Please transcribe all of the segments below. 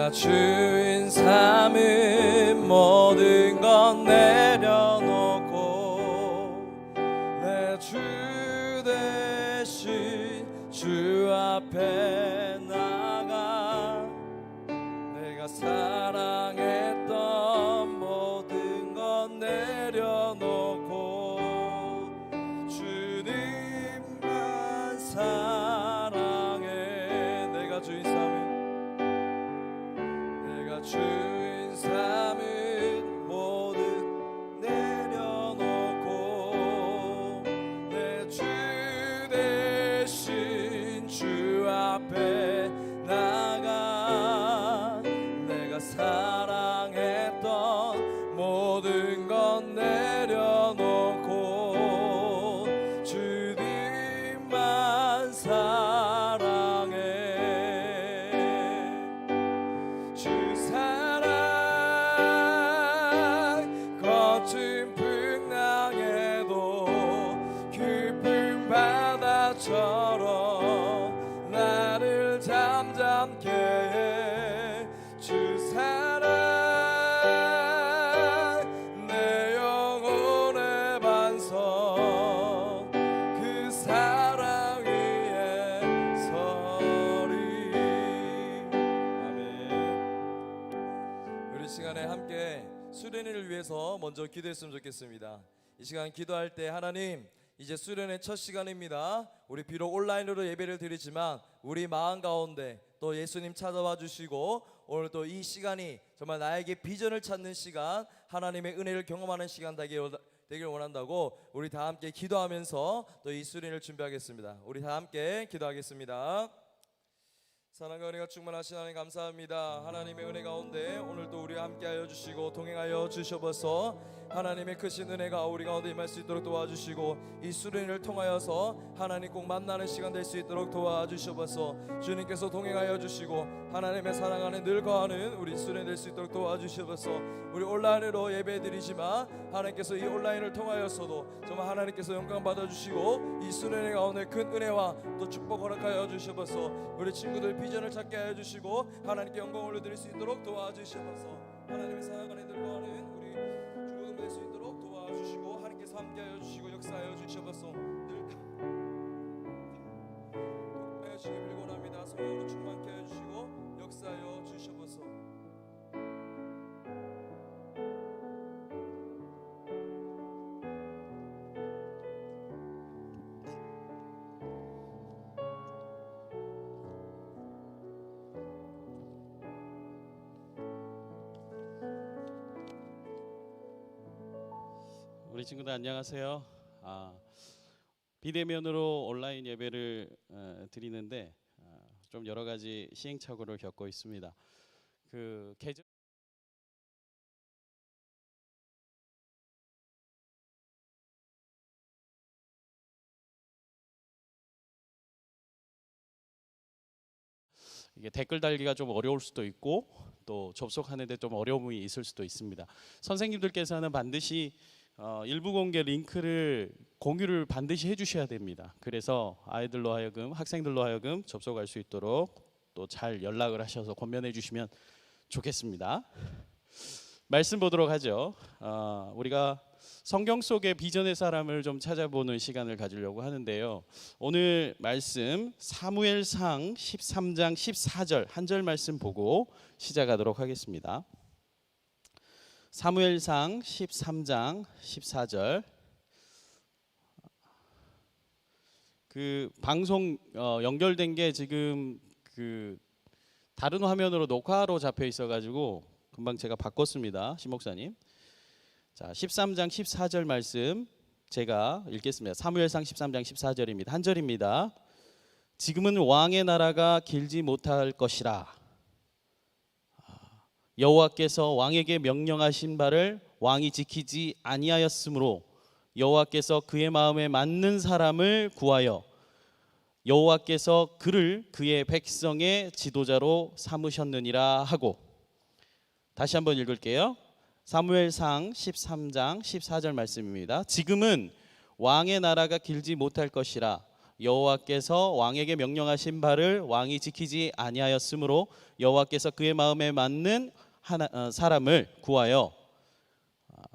내가 주인 삼은 모든 건 내려놓고 내 주 대신 주 앞에 나가 내가 사랑했던 모든 건 내려놓고 주님만 사랑해. 내가 주인 삼은 모든 내려놓고 내 주 대신 주 앞에 나가 내가 사랑했던 모든 건 내려놓고 주님만 사랑해. 주 사랑 거친 풍랑에도 깊은 바다처럼 나를 잠잠케 해. 주 사랑 내 영혼의 반석 그 사랑 위에 서리. 아멘. 우리 시간에 함께 수련회를 위해서 먼저 기도했으면 좋겠습니다. 이 시간 기도할 때 하나님, 이제 수련회 첫 시간입니다. 우리 비록 온라인으로 예배를 드리지만 우리 마음 가운데 또 예수님 찾아와 주시고 오늘 또 이 시간이 정말 나에게 비전을 찾는 시간, 하나님의 은혜를 경험하는 시간 되길 원한다고 우리 다 함께 기도하면서 또 이 수련회를 준비하겠습니다. 우리 다 함께 기도하겠습니다. 사랑과 은혜가 충만하신 하나님 감사합니다. 하나님의 은혜 가운데 오늘도 우리와 함께하여 주시고 동행하여 주셔서 하나님의 크신 은혜가 우리 가운데 임할 수 있도록 도와주시고 이 수련회를 통하여서 하나님 꼭 만나는 시간 될 수 있도록 도와주셔서 주님께서 동행하여 주시고 하나님의 사랑 안에 늘 거하는 우리 수련회 될 수 있도록 도와주셔서 우리 온라인으로 예배드리지만 하나님께서 이 온라인을 통하여서도 정말 하나님께서 영광 받아주시고 이 수련회 가운데 큰 은혜와 또 축복 허락하여 주셔서 우리 친구들 비전을 찾게 하여 주시고 하나님께 영광을 올려드릴 수 있도록 도와주셔서 하나님의 사랑 안에 늘 거하는 우리 중고등 될 수 있도록 도와주시고 하나님께서 함께하여 주시고 역사하여 주셔서 늘 독하여 주시기 빌곤합니다. 성령으로 충만케 하여 주시고 역사하여 주셔서 우리 친구들 안녕하세요. 비대면으로 온라인 예배를 드리는데 좀 여러 가지 시행착오를 겪고 있습니다. 그 계정 이게 댓글 달기가 좀 어려울 수도 있고 또 접속하는데 좀 어려움이 있을 수도 있습니다. 선생님들께서는 반드시 일부 공개 링크를 공유를 반드시 해주셔야 됩니다. 그래서 아이들로 하여금 학생들로 하여금 접속할 수 있도록 또 잘 연락을 하셔서 권면해 주시면 좋겠습니다. 말씀 보도록 하죠. 우리가 성경 속의 비전의 사람을 좀 찾아보는 시간을 가지려고 하는데요. 오늘 말씀 사무엘상 13장 14절 한 절 말씀 보고 시작하도록 하겠습니다. 사무엘상 13장 14절. 그 방송 연결된 게 지금 그 다른 화면으로 녹화로 잡혀 있어가지고 금방 제가 바꿨습니다, 신 목사님. 자, 13장 14절 말씀 제가 읽겠습니다. 사무엘상 13장 14절입니다. 한 절입니다. 지금은 왕의 나라가 길지 못할 것이라. 여호와께서 왕에게 명령하신 바를 왕이 지키지 아니하였으므로 여호와께서 그의 마음에 맞는 사람을 구하여 여호와께서 그를 그의 백성의 지도자로 삼으셨느니라 하고. 다시 한번 읽을게요. 사무엘상 13장 14절 말씀입니다. 지금은 왕의 나라가 길지 못할 것이라 여호와께서 왕에게 명령하신 바를 왕이 지키지 아니하였으므로 여호와께서 그의 마음에 맞는 사람을 구하여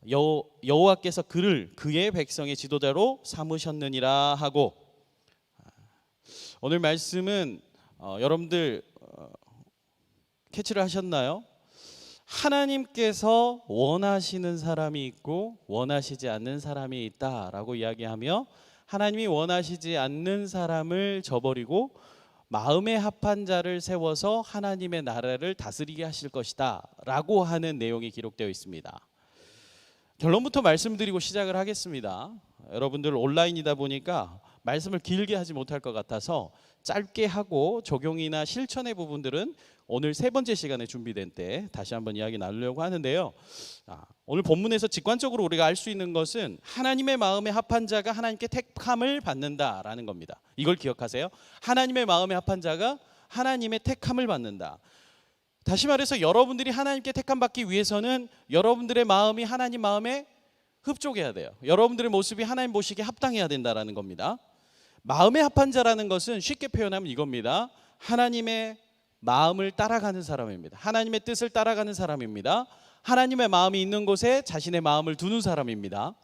여호와께서 그를 그의 백성의 지도자로 삼으셨느니라 하고, 오늘 말씀은 여러분들 캐치를 하셨나요? 하나님께서 원하시는 사람이 있고 원하시지 않는 사람이 있다라고 이야기하며, 하나님이 원하시지 않는 사람을 저버리고 마음에 합한 자를 세워서 하나님의 나라를 다스리게 하실 것이다 라고 하는 내용이 기록되어 있습니다. 결론부터 말씀드리고 시작을 하겠습니다. 여러분들 온라인이다 보니까 말씀을 길게 하지 못할 것 같아서 짧게 하고 적용이나 실천의 부분들은 오늘 세 번째 시간에 준비된 때 다시 한번 이야기 나누려고 하는데요. 오늘 본문에서 직관적으로 우리가 알 수 있는 것은 하나님의 마음에 합한 자가 하나님께 택함을 받는다라는 겁니다. 이걸 기억하세요. 하나님의 마음에 합한 자가 하나님의 택함을 받는다. 다시 말해서 여러분들이 하나님께 택함 받기 위해서는 여러분들의 마음이 하나님 마음에 흡족해야 돼요. 여러분들의 모습이 하나님 보시기에 합당해야 된다라는 겁니다. 마음에 합한 자라는 것은 쉽게 표현하면 이겁니다. 하나님의 마음을 따라가는 사람입니다. 하나님의 뜻을 따라가는 사람입니다. 하나님의 마음이 있는 곳에 자신의 마음을 두는 사람입니다.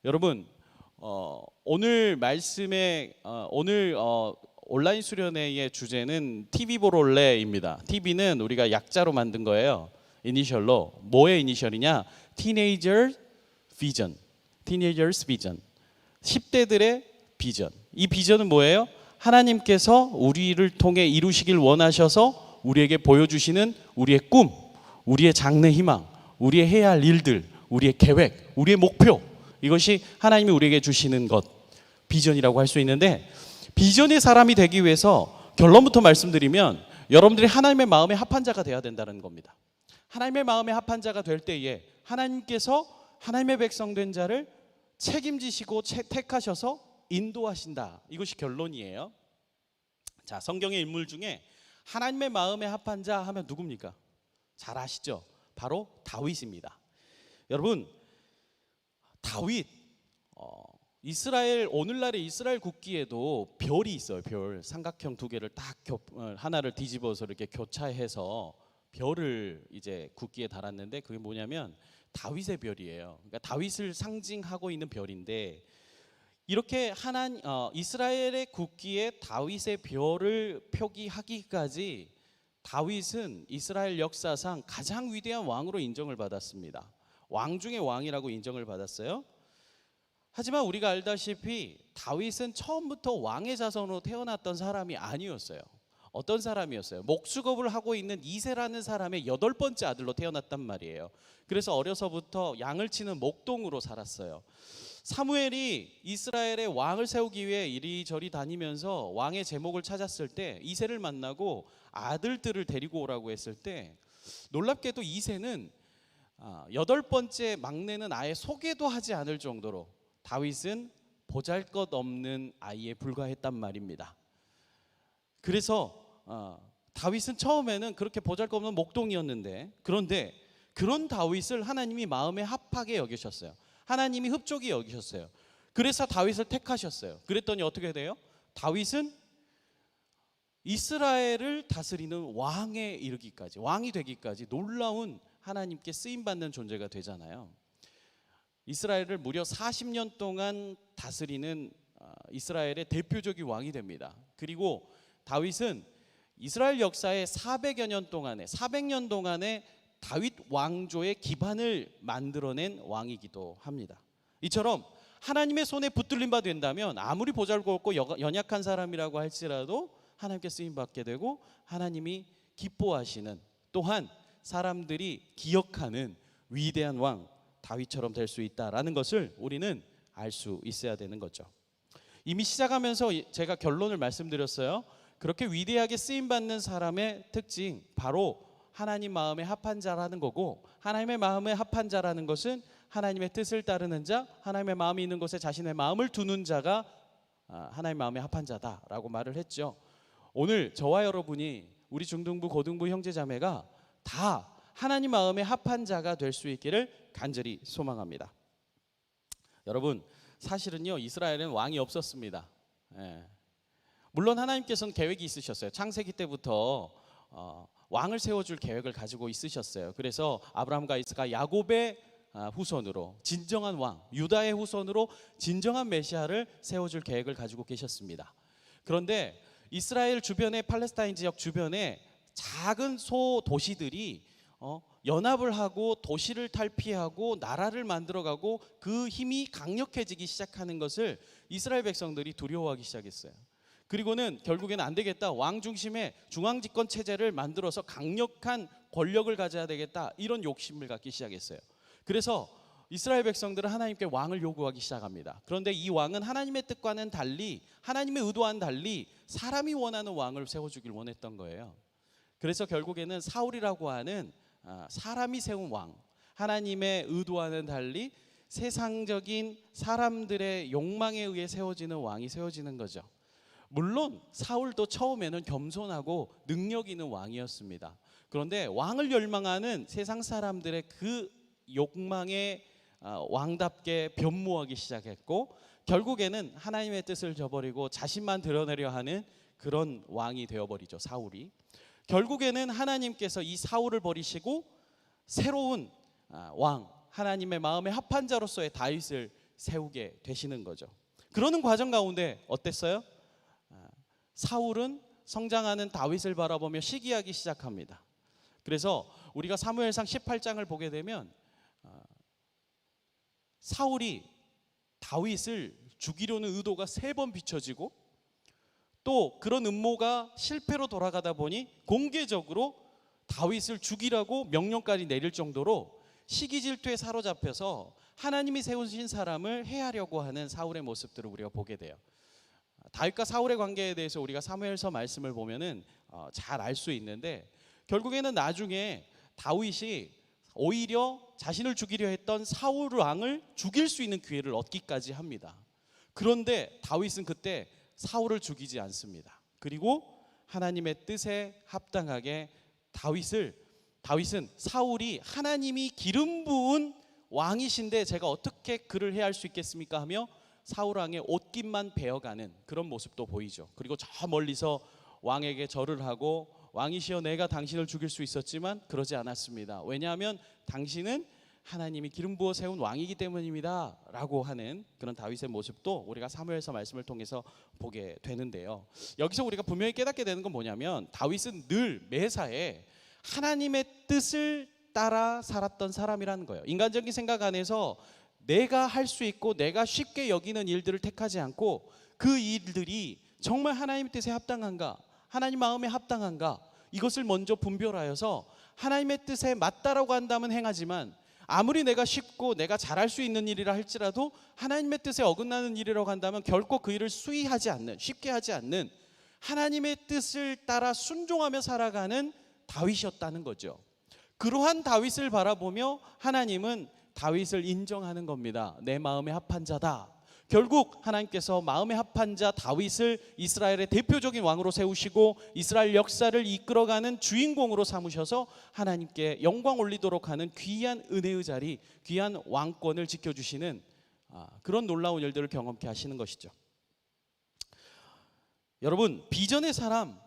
여러분, 오늘 말씀의 오늘 온라인 수련회의 주제는 TV 보러 올래입니다. TV는 우리가 약자로 만든 거예요. 이니셜로. 뭐의 이니셜이냐? Teenager Vision. Teenagers Vision. 10대들의 비전. 이 비전은 뭐예요? 하나님께서 우리를 통해 이루시길 원하셔서 우리에게 보여주시는 우리의 꿈, 우리의 장래 희망, 우리의 해야 할 일들, 우리의 계획, 우리의 목표, 이것이 하나님이 우리에게 주시는 것, 비전이라고 할 수 있는데, 비전의 사람이 되기 위해서 결론부터 말씀드리면 여러분들이 하나님의 마음에 합한 자가 되어야 된다는 겁니다. 하나님의 마음에 합한 자가 될 때에 하나님께서 하나님의 백성 된 자를 책임지시고 택하셔서 인도하신다. 이것이 결론이에요. 자, 성경의 인물 중에 하나님의 마음에 합한 자 하면 누굽니까? 잘 아시죠? 바로 다윗입니다. 여러분, 다윗, 이스라엘, 오늘날의 이스라엘 국기에도 별이 있어요. 별, 삼각형 두 개를 딱 하나를 뒤집어서 이렇게 교차해서 별을 이제 국기에 달았는데, 그게 뭐냐면 다윗의 별이에요. 그러니까 다윗을 상징하고 있는 별인데, 이렇게 이스라엘의 국기에 다윗의 별을 표기하기까지 다윗은 이스라엘 역사상 가장 위대한 왕으로 인정을 받았습니다. 왕 중의 왕이라고 인정을 받았어요. 하지만 우리가 알다시피 다윗은 처음부터 왕의 자손으로 태어났던 사람이 아니었어요. 어떤 사람이었어요? 목수업을 하고 있는 이새라는 사람의 8번째 아들로 태어났단 말이에요. 그래서 어려서부터 양을 치는 목동으로 살았어요. 사무엘이 이스라엘의 왕을 세우기 위해 이리저리 다니면서 왕의 제목을 찾았을 때 이새를 만나고 아들들을 데리고 오라고 했을 때, 놀랍게도 이새는 8번째 막내는 아예 소개도 하지 않을 정도로 다윗은 보잘것없는 아이에 불과했단 말입니다. 그래서 다윗은 처음에는 그렇게 보잘것없는 목동이었는데, 그런데 그런 다윗을 하나님이 마음에 합하게 여기셨어요. 하나님이 흡족히 여기셨어요. 그래서 다윗을 택하셨어요. 그랬더니 어떻게 돼요? 다윗은 이스라엘을 다스리는 왕에 이르기까지, 왕이 되기까지 놀라운 하나님께 쓰임받는 존재가 되잖아요. 이스라엘을 무려 40년 동안 다스리는 이스라엘의 대표적인 왕이 됩니다. 그리고 다윗은 이스라엘 역사의 400년 동안에 다윗 왕조의 기반을 만들어낸 왕이기도 합니다. 이처럼 하나님의 손에 붙들림 바 된다면 아무리 보잘것없고 연약한 사람이라고 할지라도 하나님께 쓰임받게 되고, 하나님이 기뻐하시는, 또한 사람들이 기억하는 위대한 왕 다윗처럼 될 수 있다라는 것을 우리는 알 수 있어야 되는 거죠. 이미 시작하면서 제가 결론을 말씀드렸어요. 그렇게 위대하게 쓰임받는 사람의 특징, 바로 하나님 마음에 합한 자라는 거고, 하나님의 마음에 합한 자라는 것은 하나님의 뜻을 따르는 자, 하나님의 마음이 있는 곳에 자신의 마음을 두는 자가 하나님 마음에 합한 자다라고 말을 했죠. 오늘 저와 여러분이, 우리 중등부 고등부 형제자매가 다 하나님 마음에 합한 자가 될 수 있기를 간절히 소망합니다. 여러분, 사실은요, 이스라엘은 왕이 없었습니다. 예. 물론 하나님께서는 계획이 있으셨어요. 창세기 때부터 왕을 세워줄 계획을 가지고 있으셨어요. 그래서 아브라함과 이스가 야곱의 후손으로 진정한 왕, 유다의 후손으로 진정한 메시아를 세워줄 계획을 가지고 계셨습니다. 그런데 이스라엘 주변의 팔레스타인 지역 주변에 작은 소 도시들이 연합을 하고 도시를 탈피하고 나라를 만들어가고 그 힘이 강력해지기 시작하는 것을 이스라엘 백성들이 두려워하기 시작했어요. 그리고는 결국에는 안 되겠다, 왕 중심의 중앙 집권 체제를 만들어서 강력한 권력을 가져야 되겠다, 이런 욕심을 갖기 시작했어요. 그래서 이스라엘 백성들은 하나님께 왕을 요구하기 시작합니다. 그런데 이 왕은 하나님의 뜻과는 달리, 하나님의 의도와는 달리 사람이 원하는 왕을 세워주길 원했던 거예요. 그래서 결국에는 사울이라고 하는 사람이 세운 왕, 하나님의 의도와는 달리 세상적인 사람들의 욕망에 의해 세워지는 왕이 세워지는 거죠. 물론 사울도 처음에는 겸손하고 능력 있는 왕이었습니다. 그런데 왕을 열망하는 세상 사람들의 그 욕망에 왕답게 변모하기 시작했고, 결국에는 하나님의 뜻을 저버리고 자신만 드러내려 하는 그런 왕이 되어버리죠, 사울이. 결국에는 하나님께서 이 사울을 버리시고 새로운 왕, 하나님의 마음에 합한 자로서의 다윗을 세우게 되시는 거죠. 그러는 과정 가운데 어땠어요? 사울은 성장하는 다윗을 바라보며 시기하기 시작합니다. 그래서 우리가 사무엘상 18장을 보게 되면 사울이 다윗을 죽이려는 의도가 3번 비춰지고, 또 그런 음모가 실패로 돌아가다 보니 공개적으로 다윗을 죽이라고 명령까지 내릴 정도로 시기 질투에 사로잡혀서 하나님이 세우신 사람을 해하려고 하는 사울의 모습들을 우리가 보게 돼요. 다윗과 사울의 관계에 대해서 우리가 사무엘서 말씀을 보면은 잘 알 수 있는데, 결국에는 나중에 다윗이 오히려 자신을 죽이려 했던 사울 왕을 죽일 수 있는 기회를 얻기까지 합니다. 그런데 다윗은 그때 사울을 죽이지 않습니다. 그리고 하나님의 뜻에 합당하게 다윗은 사울이 하나님이 기름 부은 왕이신데 제가 어떻게 그를 해할 수 있겠습니까 하며 사울 왕의 옷깃만 베어가는 그런 모습도 보이죠. 그리고 저 멀리서 왕에게 절을 하고, 왕이시여 내가 당신을 죽일 수 있었지만 그러지 않았습니다. 왜냐하면 당신은 하나님이 기름 부어 세운 왕이기 때문입니다 라고 하는 그런 다윗의 모습도 우리가 사무엘서 말씀을 통해서 보게 되는데요. 여기서 우리가 분명히 깨닫게 되는 건 뭐냐면, 다윗은 늘 매사에 하나님의 뜻을 따라 살았던 사람이라는 거예요. 인간적인 생각 안에서 내가 할 수 있고 내가 쉽게 여기는 일들을 택하지 않고, 그 일들이 정말 하나님의 뜻에 합당한가, 하나님 마음에 합당한가, 이것을 먼저 분별하여서 하나님의 뜻에 맞다라고 한다면 행하지만, 아무리 내가 쉽고 내가 잘할 수 있는 일이라 할지라도 하나님의 뜻에 어긋나는 일이라고 한다면 결코 그 일을 수위하지 않는, 쉽게 하지 않는 하나님의 뜻을 따라 순종하며 살아가는 다윗이었다는 거죠. 그러한 다윗을 바라보며 하나님은 다윗을 인정하는 겁니다. 내 마음에 합한 자다. 결국 하나님께서 마음에 합한 자 다윗을 이스라엘의 대표적인 왕으로 세우시고 이스라엘 역사를 이끌어가는 주인공으로 삼으셔서 하나님께 영광 올리도록 하는 귀한 은혜의 자리, 귀한 왕권을 지켜주시는 그런 놀라운 일들을 경험케 하시는 것이죠. 여러분, 비전의 사람,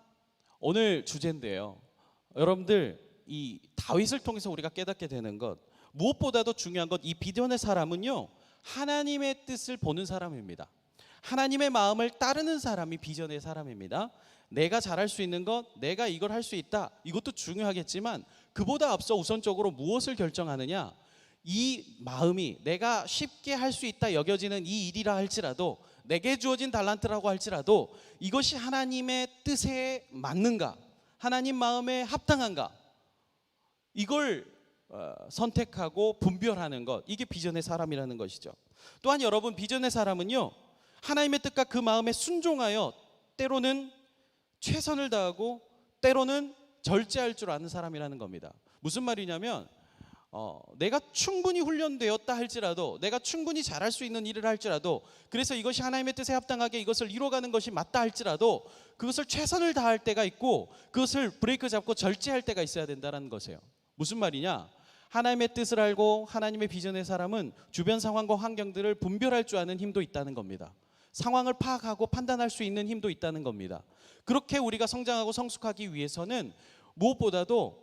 오늘 주제인데요. 여러분들, 이 다윗을 통해서 우리가 깨닫게 되는 것, 무엇보다도 중요한 것, 이 비전의 사람은요, 하나님의 뜻을 보는 사람입니다. 하나님의 마음을 따르는 사람이 비전의 사람입니다. 내가 잘할 수 있는 것, 내가 이걸 할 수 있다, 이것도 중요하겠지만 그보다 앞서 우선적으로 무엇을 결정하느냐, 이 마음이 내가 쉽게 할 수 있다 여겨지는 이 일이라 할지라도, 내게 주어진 달란트라고 할지라도 이것이 하나님의 뜻에 맞는가, 하나님 마음에 합당한가, 이걸 선택하고 분별하는 것, 이게 비전의 사람이라는 것이죠. 또한 여러분, 비전의 사람은요, 하나님의 뜻과 그 마음에 순종하여 때로는 최선을 다하고 때로는 절제할 줄 아는 사람이라는 겁니다. 무슨 말이냐면, 내가 충분히 훈련되었다 할지라도, 내가 충분히 잘할 수 있는 일을 할지라도, 그래서 이것이 하나님의 뜻에 합당하게 이것을 이루어가는 것이 맞다 할지라도 그것을 최선을 다할 때가 있고 그것을 브레이크 잡고 절제할 때가 있어야 된다는 것이에요. 무슨 말이냐? 하나님의 뜻을 알고 하나님의 비전의 사람은 주변 상황과 환경들을 분별할 줄 아는 힘도 있다는 겁니다. 상황을 파악하고 판단할 수 있는 힘도 있다는 겁니다. 그렇게 우리가 성장하고 성숙하기 위해서는 무엇보다도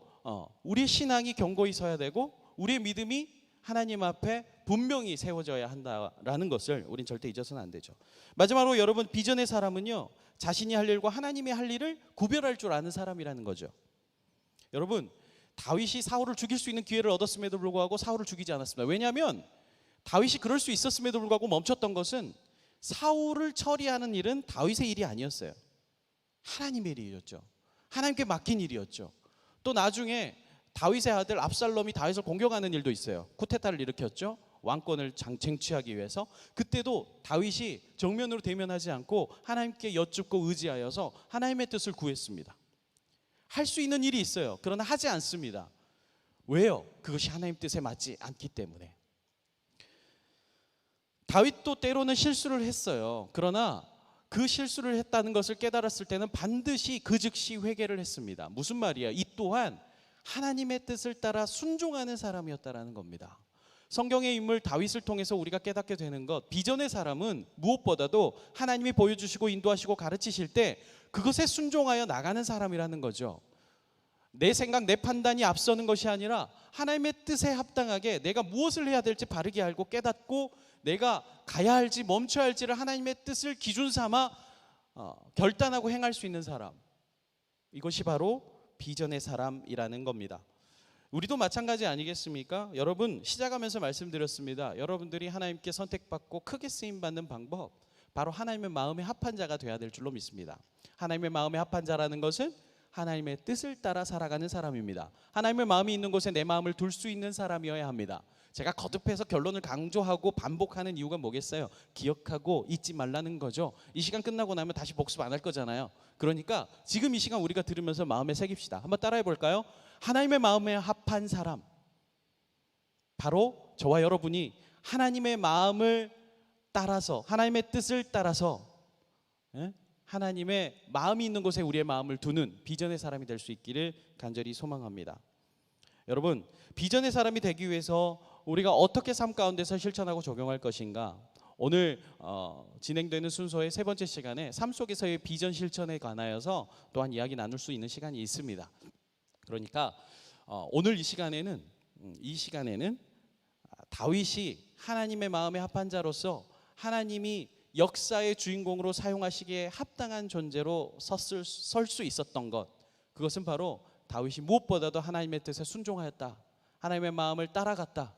우리의 신앙이 견고히 서야 되고 우리의 믿음이 하나님 앞에 분명히 세워져야 한다라는 것을 우린 절대 잊어서는 안 되죠. 마지막으로 여러분, 비전의 사람은요, 자신이 할 일과 하나님이 할 일을 구별할 줄 아는 사람이라는 거죠. 여러분, 다윗이 사울을 죽일 수 있는 기회를 얻었음에도 불구하고 사울을 죽이지 않았습니다. 왜냐하면 다윗이 그럴 수 있었음에도 불구하고 멈췄던 것은 사울을 처리하는 일은 다윗의 일이 아니었어요. 하나님의 일이었죠. 하나님께 맡긴 일이었죠. 또 나중에 다윗의 아들 압살롬이 다윗을 공격하는 일도 있어요. 쿠데타를 일으켰죠. 왕권을 쟁취하기 위해서. 그때도 다윗이 정면으로 대면하지 않고 하나님께 여쭙고 의지하여서 하나님의 뜻을 구했습니다. 할 수 있는 일이 있어요. 그러나 하지 않습니다. 왜요? 그것이 하나님 뜻에 맞지 않기 때문에. 다윗도 때로는 실수를 했어요. 그러나 그 실수를 했다는 것을 깨달았을 때는 반드시 그 즉시 회개를 했습니다. 무슨 말이야? 이 또한 하나님의 뜻을 따라 순종하는 사람이었다라는 겁니다. 성경의 인물 다윗을 통해서 우리가 깨닫게 되는 것, 비전의 사람은 무엇보다도 하나님이 보여주시고 인도하시고 가르치실 때 그것에 순종하여 나가는 사람이라는 거죠. 내 생각, 내 판단이 앞서는 것이 아니라 하나님의 뜻에 합당하게 내가 무엇을 해야 될지 바르게 알고 깨닫고 내가 가야 할지 멈춰야 할지를 하나님의 뜻을 기준 삼아 결단하고 행할 수 있는 사람, 이것이 바로 비전의 사람이라는 겁니다. 우리도 마찬가지 아니겠습니까? 여러분, 시작하면서 말씀드렸습니다. 여러분들이 하나님께 선택받고 크게 쓰임받는 방법, 바로 하나님의 마음에 합한 자가 되어야 될 줄로 믿습니다. 하나님의 마음에 합한 자라는 것은 하나님의 뜻을 따라 살아가는 사람입니다. 하나님의 마음이 있는 곳에 내 마음을 둘 수 있는 사람이어야 합니다. 제가 거듭해서 결론을 강조하고 반복하는 이유가 뭐겠어요? 기억하고 잊지 말라는 거죠. 이 시간 끝나고 나면 다시 복습 안 할 거잖아요. 그러니까 지금 이 시간 우리가 들으면서 마음에 새깁시다. 한번 따라해 볼까요? 하나님의 마음에 합한 사람, 바로 저와 여러분이 하나님의 마음을 따라서, 하나님의 뜻을 따라서 하나님의 마음이 있는 곳에 우리의 마음을 두는 비전의 사람이 될 수 있기를 간절히 소망합니다. 여러분, 비전의 사람이 되기 위해서 우리가 어떻게 삶 가운데서 실천하고 적용할 것인가? 오늘 진행되는 순서의 세 번째 시간에 삶 속에서의 비전 실천에 관하여서 또한 이야기 나눌 수 있는 시간이 있습니다. 그러니까 오늘 이 시간에는 다윗이 하나님의 마음에 합한 자로서 하나님이 역사의 주인공으로 사용하시기에 합당한 존재로 설 수 있었던 것, 그것은 바로 다윗이 무엇보다도 하나님의 뜻에 순종하였다, 하나님의 마음을 따라갔다,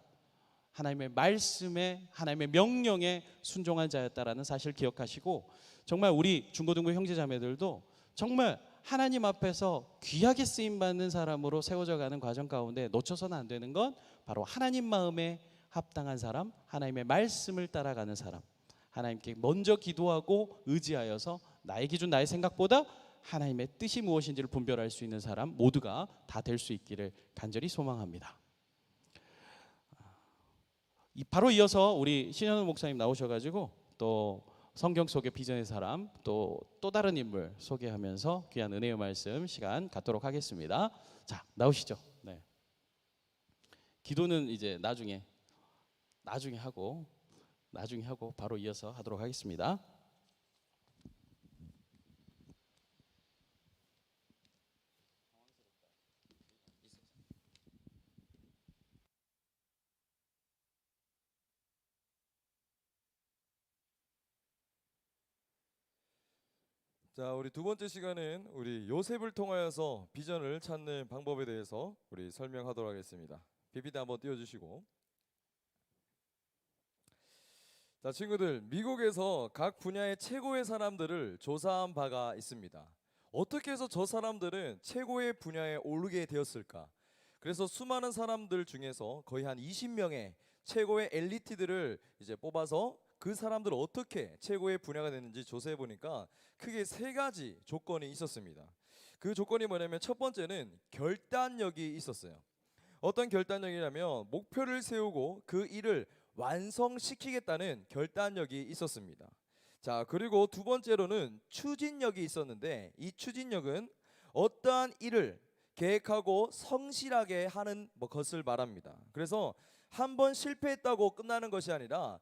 하나님의 말씀에, 하나님의 명령에 순종한 자였다라는 사실을 기억하시고, 정말 우리 중고등부 형제자매들도 정말 하나님 앞에서 귀하게 쓰임받는 사람으로 세워져 가는 과정 가운데 놓쳐서는 안 되는 건 바로 하나님 마음에 합당한 사람, 하나님의 말씀을 따라가는 사람, 하나님께 먼저 기도하고 의지하여서 나의 기준, 나의 생각보다 하나님의 뜻이 무엇인지를 분별할 수 있는 사람 모두가 다 될 수 있기를 간절히 소망합니다. 바로 이어서 우리 신현우 목사님 나오셔가지고 또 성경 속의 비전의 사람, 또 다른 인물 소개하면서 귀한 은혜의 말씀 시간 갖도록 하겠습니다. 자, 나오시죠. 네. 기도는 이제 나중에 하고 바로 이어서 하도록 하겠습니다. 자, 우리 두 번째 시간은 우리 요셉을 통하여서 비전을 찾는 방법에 대해서 우리 설명하도록 하겠습니다. PPT 한번 띄워주시고. 자, 친구들, 미국에서 각 분야의 최고의 사람들을 조사한 바가 있습니다. 어떻게 해서 저 사람들은 최고의 분야에 오르게 되었을까? 그래서 수많은 사람들 중에서 거의 한 20명의 최고의 엘리트들을 이제 뽑아서 그 사람들 어떻게 최고의 분야가 됐는지 조사해 보니까 크게 세 가지 조건이 있었습니다. 그 조건이 뭐냐면 첫 번째는 결단력이 있었어요. 어떤 결단력이냐면 목표를 세우고 그 일을 완성시키겠다는 결단력이 있었습니다. 자, 그리고 두 번째로는 추진력이 있었는데, 이 추진력은 어떠한 일을 계획하고 성실하게 하는 것을 말합니다. 그래서 한 번 실패했다고 끝나는 것이 아니라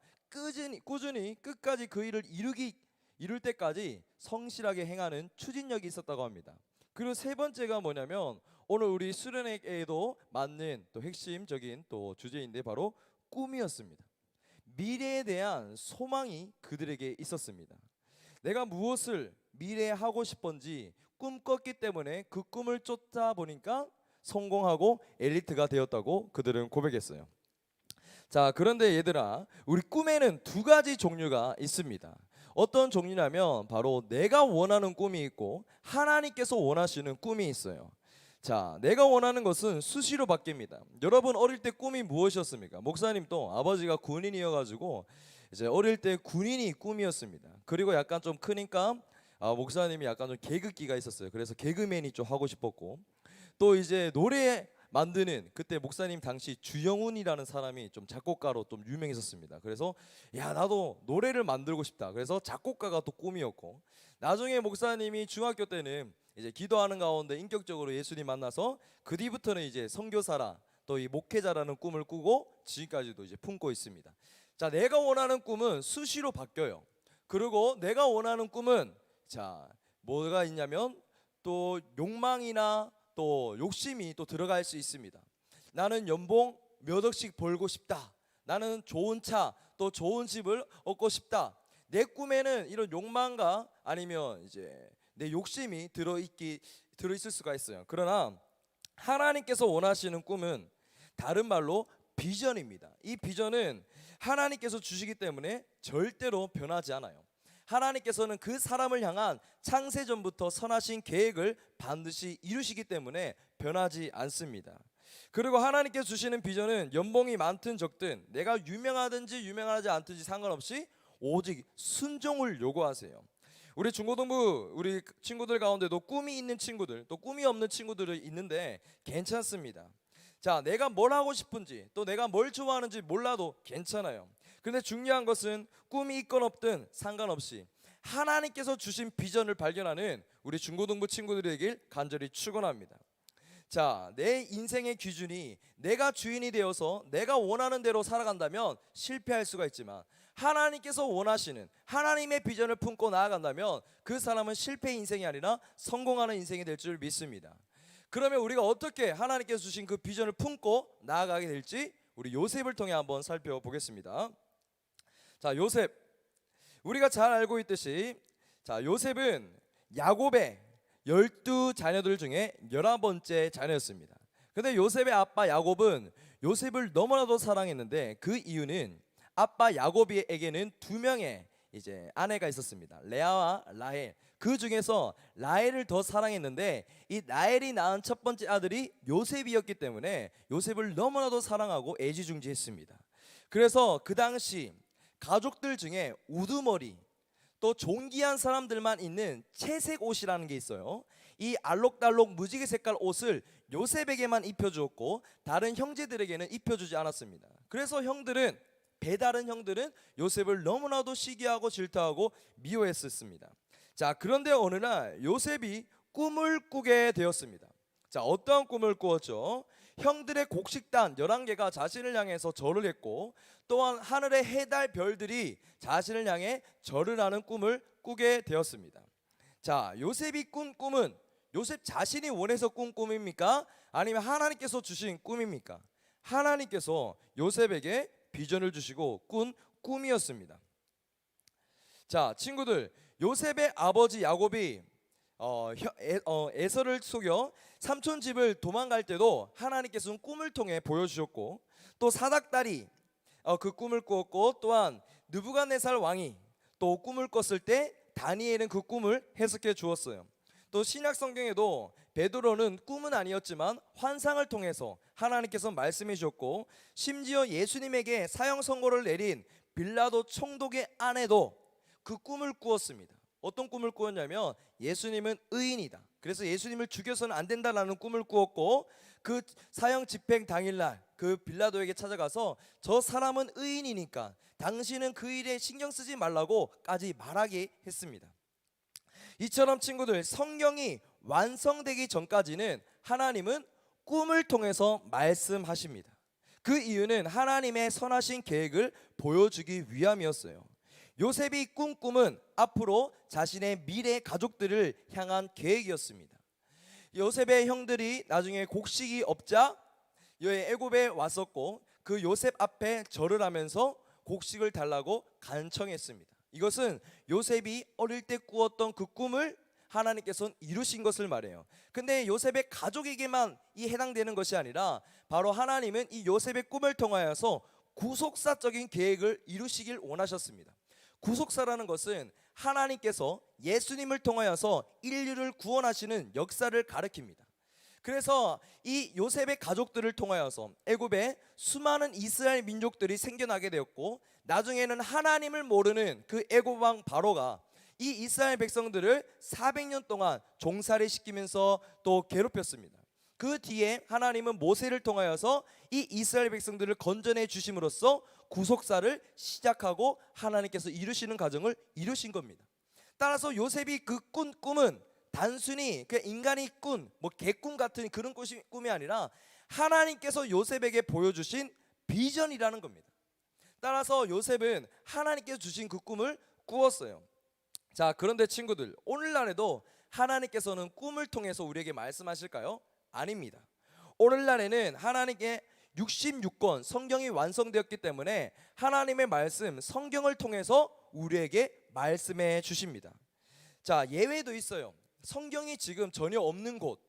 꾸준히 끝까지 그 일을 이룰 때까지 성실하게 행하는 추진력이 있었다고 합니다. 그리고 세 번째가 뭐냐면 오늘 우리 수련회에도 맞는 또 핵심적인 또 주제인데 바로 꿈이었습니다. 미래에 대한 소망이 그들에게 있었습니다. 내가 무엇을 미래에 하고 싶은지 꿈꿨기 때문에 그 꿈을 쫓다 보니까 성공하고 엘리트가 되었다고 그들은 고백했어요. 자, 그런데 얘들아, 우리 꿈에는 두 가지 종류가 있습니다. 어떤 종류냐면 바로 내가 원하는 꿈이 있고 하나님께서 원하시는 꿈이 있어요. 자, 내가 원하는 것은 수시로 바뀝니다. 여러분 어릴 때 꿈이 무엇이었습니까? 목사님도 아버지가 군인이어가지고 이제 어릴 때 군인이 꿈이었습니다. 그리고 약간 좀 크니까 목사님이 약간 좀 개그기가 있었어요. 그래서 개그맨이 좀 하고 싶었고, 또 이제 노래 만드는, 그때 목사님 당시 주영훈이라는 사람이 좀 작곡가로 좀 유명했었습니다. 그래서 야, 나도 노래를 만들고 싶다. 그래서 작곡가가 또 꿈이었고, 나중에 목사님이 중학교 때는 이제 기도하는 가운데 인격적으로 예수님 만나서 그 뒤부터는 이제 선교사라 또 이 목회자라는 꿈을 꾸고 지금까지도 이제 품고 있습니다. 자, 내가 원하는 꿈은 수시로 바뀌어요. 그리고 내가 원하는 꿈은 자, 뭐가 있냐면 또 욕망이나 또 욕심이 또 들어갈 수 있습니다. 나는 연봉 몇 억씩 벌고 싶다. 나는 좋은 차, 또 좋은 집을 얻고 싶다. 내 꿈에는 이런 욕망과 아니면 이제 내 욕심이 들어있을 수가 있어요. 그러나 하나님께서 원하시는 꿈은 다른 말로 비전입니다. 이 비전은 하나님께서 주시기 때문에 절대로 변하지 않아요. 하나님께서는 그 사람을 향한 창세전부터 선하신 계획을 반드시 이루시기 때문에 변하지 않습니다. 그리고 하나님께서 주시는 비전은 연봉이 많든 적든 내가 유명하든지 유명하지 않든지 상관없이 오직 순종을 요구하세요. 우리 중고등부 우리 친구들 가운데도 꿈이 있는 친구들 또 꿈이 없는 친구들이 있는데 괜찮습니다. 자, 내가 뭘 하고 싶은지 또 내가 뭘 좋아하는지 몰라도 괜찮아요. 근데 중요한 것은 꿈이 있건 없든 상관없이 하나님께서 주신 비전을 발견하는 우리 중고등부 친구들에게 간절히 축원합니다. 자, 내 인생의 기준이 내가 주인이 되어서 내가 원하는 대로 살아간다면 실패할 수가 있지만 하나님께서 원하시는 하나님의 비전을 품고 나아간다면 그 사람은 실패 인생이 아니라 성공하는 인생이 될 줄 믿습니다. 그러면 우리가 어떻게 하나님께서 주신 그 비전을 품고 나아가게 될지 우리 요셉을 통해 한번 살펴보겠습니다. 자, 요셉, 우리가 잘 알고 있듯이 자, 요셉은 야곱의 12자녀들 중에 11번째 자녀였습니다. 근데 요셉의 아빠 야곱은 요셉을 너무나도 사랑했는데 그 이유는 아빠 야곱에게는 2명의 이제 아내가 있었습니다. 레아와 라헬. 그 중에서 라헬을 더 사랑했는데 이 라헬이 낳은 첫 번째 아들이 요셉이었기 때문에 요셉을 너무나도 사랑하고 애지중지했습니다. 그래서 그 당시 가족들 중에 우두머리 또 존귀한 사람들만 있는 채색 옷이라는 게 있어요. 이 알록달록 무지개 색깔 옷을 요셉에게만 입혀주었고 다른 형제들에게는 입혀주지 않았습니다. 그래서 배다른 형들은 요셉을 너무나도 시기하고 질투하고 미워했었습니다. 자, 그런데 어느 날 요셉이 꿈을 꾸게 되었습니다. 자, 어떠한 꿈을 꾸었죠? 형들의 곡식단 11개가 자신을 향해서 절을 했고 또한 하늘의 해달 별들이 자신을 향해 절을 하는 꿈을 꾸게 되었습니다. 자, 요셉이 꾼 꿈은 요셉 자신이 원해서 꾼 꿈입니까? 아니면 하나님께서 주신 꿈입니까? 하나님께서 요셉에게 비전을 주시고 꾼 꿈이었습니다. 자, 친구들, 요셉의 아버지 야곱이 에서를 속여 삼촌 집을 도망갈 때도 하나님께서는 꿈을 통해 보여주셨고 또 사닥다리 그 꿈을 꾸었고 또한 느부갓네살 왕이 또 꿈을 꿨을 때 다니엘은 그 꿈을 해석해 주었어요. 또 신약 성경에도 베드로는 꿈은 아니었지만 환상을 통해서 하나님께서 말씀해 주셨고 심지어 예수님에게 사형 선고를 내린 빌라도 총독의 아내도 그 꿈을 꾸었습니다. 어떤 꿈을 꾸었냐면 예수님은 의인이다. 그래서 예수님을 죽여서는 안 된다라는 꿈을 꾸었고 그 사형 집행 당일날 그 빌라도에게 찾아가서 저 사람은 의인이니까 당신은 그 일에 신경 쓰지 말라고까지 말하게 했습니다. 이처럼 친구들 성경이 완성되기 전까지는 하나님은 꿈을 통해서 말씀하십니다. 그 이유는 하나님의 선하신 계획을 보여주기 위함이었어요. 요셉이 꾼 꿈은 앞으로 자신의 미래 가족들을 향한 계획이었습니다. 요셉의 형들이 나중에 곡식이 없자 애굽에 왔었고, 그 요셉 앞에 절을 하면서 곡식을 달라고 간청했습니다. 이것은 요셉이 어릴 때 꾸었던 그 꿈을 하나님께서는 이루신 것을 말해요. 근데 요셉의 가족에게만 이 해당되는 것이 아니라 바로 하나님은 이 요셉의 꿈을 통하여서 구속사적인 계획을 이루시길 원하셨습니다. 구속사라는 것은 하나님께서 예수님을 통하여서 인류를 구원하시는 역사를 가리킵니다. 그래서 이 요셉의 가족들을 통하여서 애굽에 수많은 이스라엘 민족들이 생겨나게 되었고, 나중에는 하나님을 모르는 그 애굽 왕 바로가 이 이스라엘 백성들을 400년 동안 종살이 시키면서 또 괴롭혔습니다. 그 뒤에 하나님은 모세를 통하여서 이 이스라엘 백성들을 건져내 주심으로써 구속사를 시작하고 하나님께서 이루시는 과정을 이루신 겁니다. 따라서 요셉이 그 꾼 꿈은 단순히 그 인간이 꾼 개꿈 같은 그런 꿈이 아니라 하나님께서 요셉에게 보여주신 비전이라는 겁니다. 따라서 요셉은 하나님께서 주신 그 꿈을 꾸었어요. 자, 그런데 친구들, 오늘날에도 하나님께서는 꿈을 통해서 우리에게 말씀하실까요? 아닙니다. 오늘날에는 하나님께 66권 성경이 완성되었기 때문에 하나님의 말씀, 성경을 통해서 우리에게 말씀해 주십니다. 자, 예외도 있어요. 성경이 지금 전혀 없는 곳,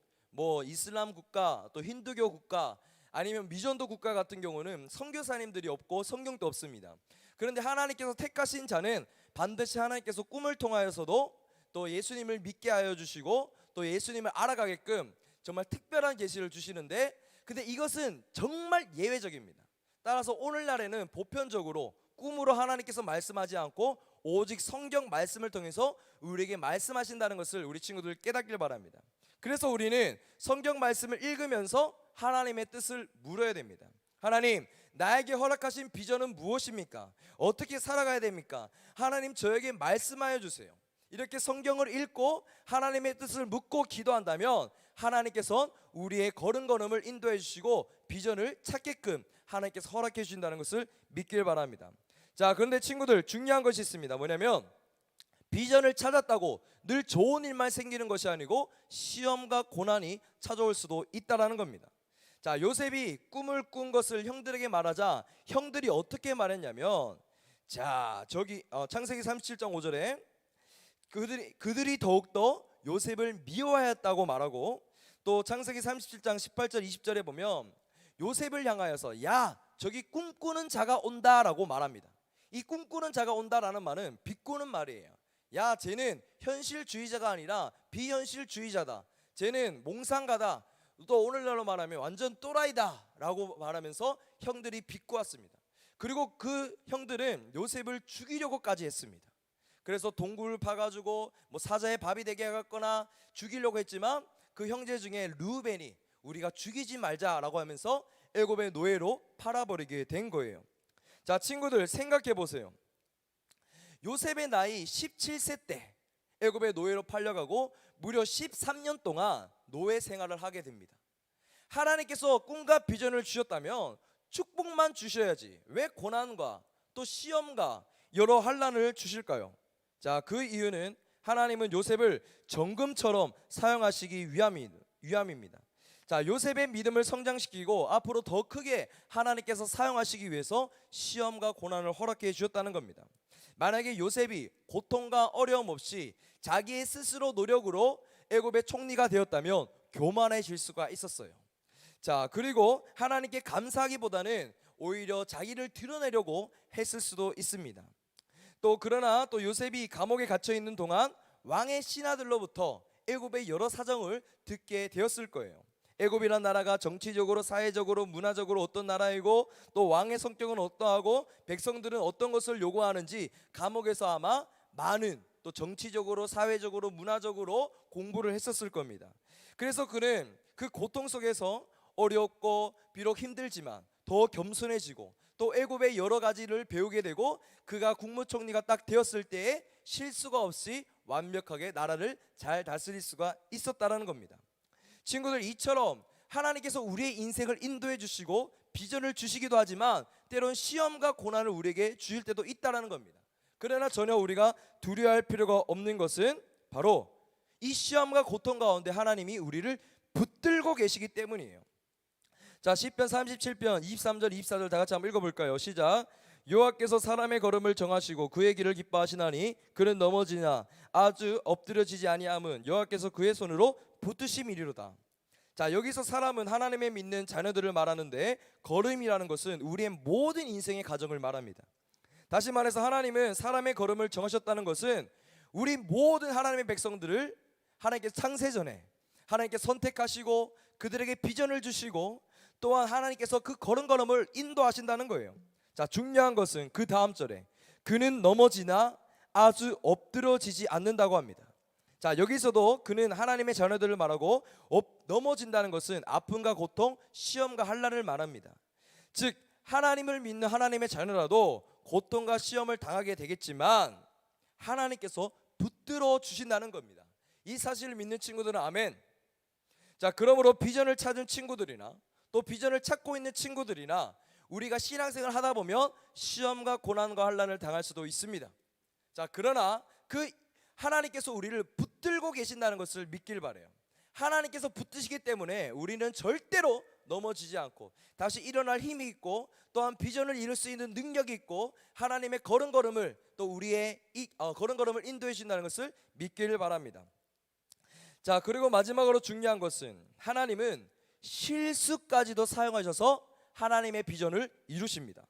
이슬람 국가, 또 힌두교 국가, 아니면 미전도 국가 같은 경우는 선교사님들이 없고 성경도 없습니다. 그런데 하나님께서 택하신 자는 반드시 하나님께서 꿈을 통하여서도 또 예수님을 믿게 하여 주시고 또 예수님을 알아가게끔 정말 특별한 계시를 주시는데, 근데 이것은 정말 예외적입니다. 따라서 오늘날에는 보편적으로 꿈으로 하나님께서 말씀하지 않고 오직 성경 말씀을 통해서 우리에게 말씀하신다는 것을 우리 친구들 깨닫길 바랍니다. 그래서 우리는 성경 말씀을 읽으면서 하나님의 뜻을 물어야 됩니다. 하나님, 나에게 허락하신 비전은 무엇입니까? 어떻게 살아가야 됩니까? 하나님, 저에게 말씀하여 주세요. 이렇게 성경을 읽고 하나님의 뜻을 묻고 기도한다면 하나님께서는 우리의 걸음걸음을 인도해 주시고 비전을 찾게끔 하나님께서 허락해 주신다는 것을 믿길 바랍니다. 자, 그런데 친구들, 중요한 것이 있습니다. 뭐냐면 비전을 찾았다고 늘 좋은 일만 생기는 것이 아니고 시험과 고난이 찾아올 수도 있다라는 겁니다. 자, 요셉이 꿈을 꾼 것을 형들에게 말하자 형들이 어떻게 말했냐면, 자, 저기 창세기 37장 5절에 그들이 더욱더 요셉을 미워하였다고 말하고, 또 창세기 37장 18절 20절에 보면 요셉을 향하여서 야, 저기 꿈꾸는 자가 온다라고 말합니다. 이 꿈꾸는 자가 온다라는 말은 비꼬는 말이에요. 야, 쟤는 현실주의자가 아니라 비현실주의자다. 쟤는 몽상가다. 또 오늘날로 말하면 완전 또라이다 라고 말하면서 형들이 비꼬았습니다. 그리고 그 형들은 요셉을 죽이려고까지 했습니다. 그래서 동굴을 파가지고 사자의 밥이 되게 하거나 죽이려고 했지만 그 형제 중에 르우벤이 우리가 죽이지 말자라고 하면서 애굽의 노예로 팔아버리게 된 거예요. 자, 친구들 생각해 보세요. 요셉의 나이 17세 때 애굽의 노예로 팔려가고 무려 13년 동안 노예 생활을 하게 됩니다. 하나님께서 꿈과 비전을 주셨다면 축복만 주셔야지 왜 고난과 또 시험과 여러 환난을 주실까요? 자, 그 이유는 하나님은 요셉을 정금처럼 사용하시기 위함입니다. 자, 요셉의 믿음을 성장시키고 앞으로 더 크게 하나님께서 사용하시기 위해서 시험과 고난을 허락해 주셨다는 겁니다. 만약에 요셉이 고통과 어려움 없이 자기의 스스로 노력으로 애굽의 총리가 되었다면 교만해질 수가 있었어요. 자, 그리고 하나님께 감사하기보다는 오히려 자기를 드러내려고 했을 수도 있습니다. 또 그러나 또 요셉이 감옥에 갇혀 있는 동안 왕의 신하들로부터 애굽의 여러 사정을 듣게 되었을 거예요. 애굽이란 나라가 정치적으로, 사회적으로, 문화적으로 어떤 나라이고 또 왕의 성격은 어떠하고 백성들은 어떤 것을 요구하는지 감옥에서 아마 많은 또 정치적으로, 사회적으로, 문화적으로 공부를 했었을 겁니다. 그래서 그는 그 고통 속에서 어렵고 비록 힘들지만 더 겸손해지고 또 애굽의 여러 가지를 배우게 되고 그가 국무총리가 딱 되었을 때에 실수가 없이 완벽하게 나라를 잘 다스릴 수가 있었다라는 겁니다. 친구들, 이처럼 하나님께서 우리의 인생을 인도해 주시고 비전을 주시기도 하지만 때론 시험과 고난을 우리에게 주실 때도 있다라는 겁니다. 그러나 전혀 우리가 두려워할 필요가 없는 것은 바로 이 시험과 고통 가운데 하나님이 우리를 붙들고 계시기 때문이에요. 자, 시편 37편 23절 24절 다 같이 한번 읽어볼까요? 시작. 여호와께서 사람의 걸음을 정하시고 그의 길을 기뻐하시나니 그는 넘어지나 아주 엎드려지지 아니함은 여호와께서 그의 손으로 붙드심이리로다. 자, 여기서 사람은 하나님의 믿는 자녀들을 말하는데 걸음이라는 것은 우리의 모든 인생의 과정을 말합니다. 다시 말해서 하나님은 사람의 걸음을 정하셨다는 것은 우리 모든 하나님의 백성들을 하나님께서 창세전에 하나님께 선택하시고 그들에게 비전을 주시고 또한 하나님께서 그 걸음걸음을 인도하신다는 거예요. 자, 중요한 것은 그 다음 절에 그는 넘어지나 아주 엎드러지지 않는다고 합니다. 자, 여기서도 그는 하나님의 자녀들을 말하고 넘어진다는 것은 아픔과 고통, 시험과 환난을 말합니다. 즉 하나님을 믿는 하나님의 자녀라도 고통과 시험을 당하게 되겠지만 하나님께서 붙들어 주신다는 겁니다. 이 사실을 믿는 친구들은 아멘. 자, 그러므로 비전을 찾은 친구들이나 또 비전을 찾고 있는 친구들이나 우리가 신앙생활을 하다 보면 시험과 고난과 환난을 당할 수도 있습니다. 자, 그러나 그 하나님께서 우리를 붙들고 계신다는 것을 믿길 바라요. 하나님께서 붙드시기 때문에 우리는 절대로 넘어지지 않고 다시 일어날 힘이 있고 또한 비전을 이룰 수 있는 능력이 있고 하나님의 걸음걸음을 또 우리의 걸음걸음을 인도해 주신다는 것을 믿기를 바랍니다. 자, 그리고 마지막으로 중요한 것은 하나님은 실수까지도 사용하셔서 하나님의 비전을 이루십니다.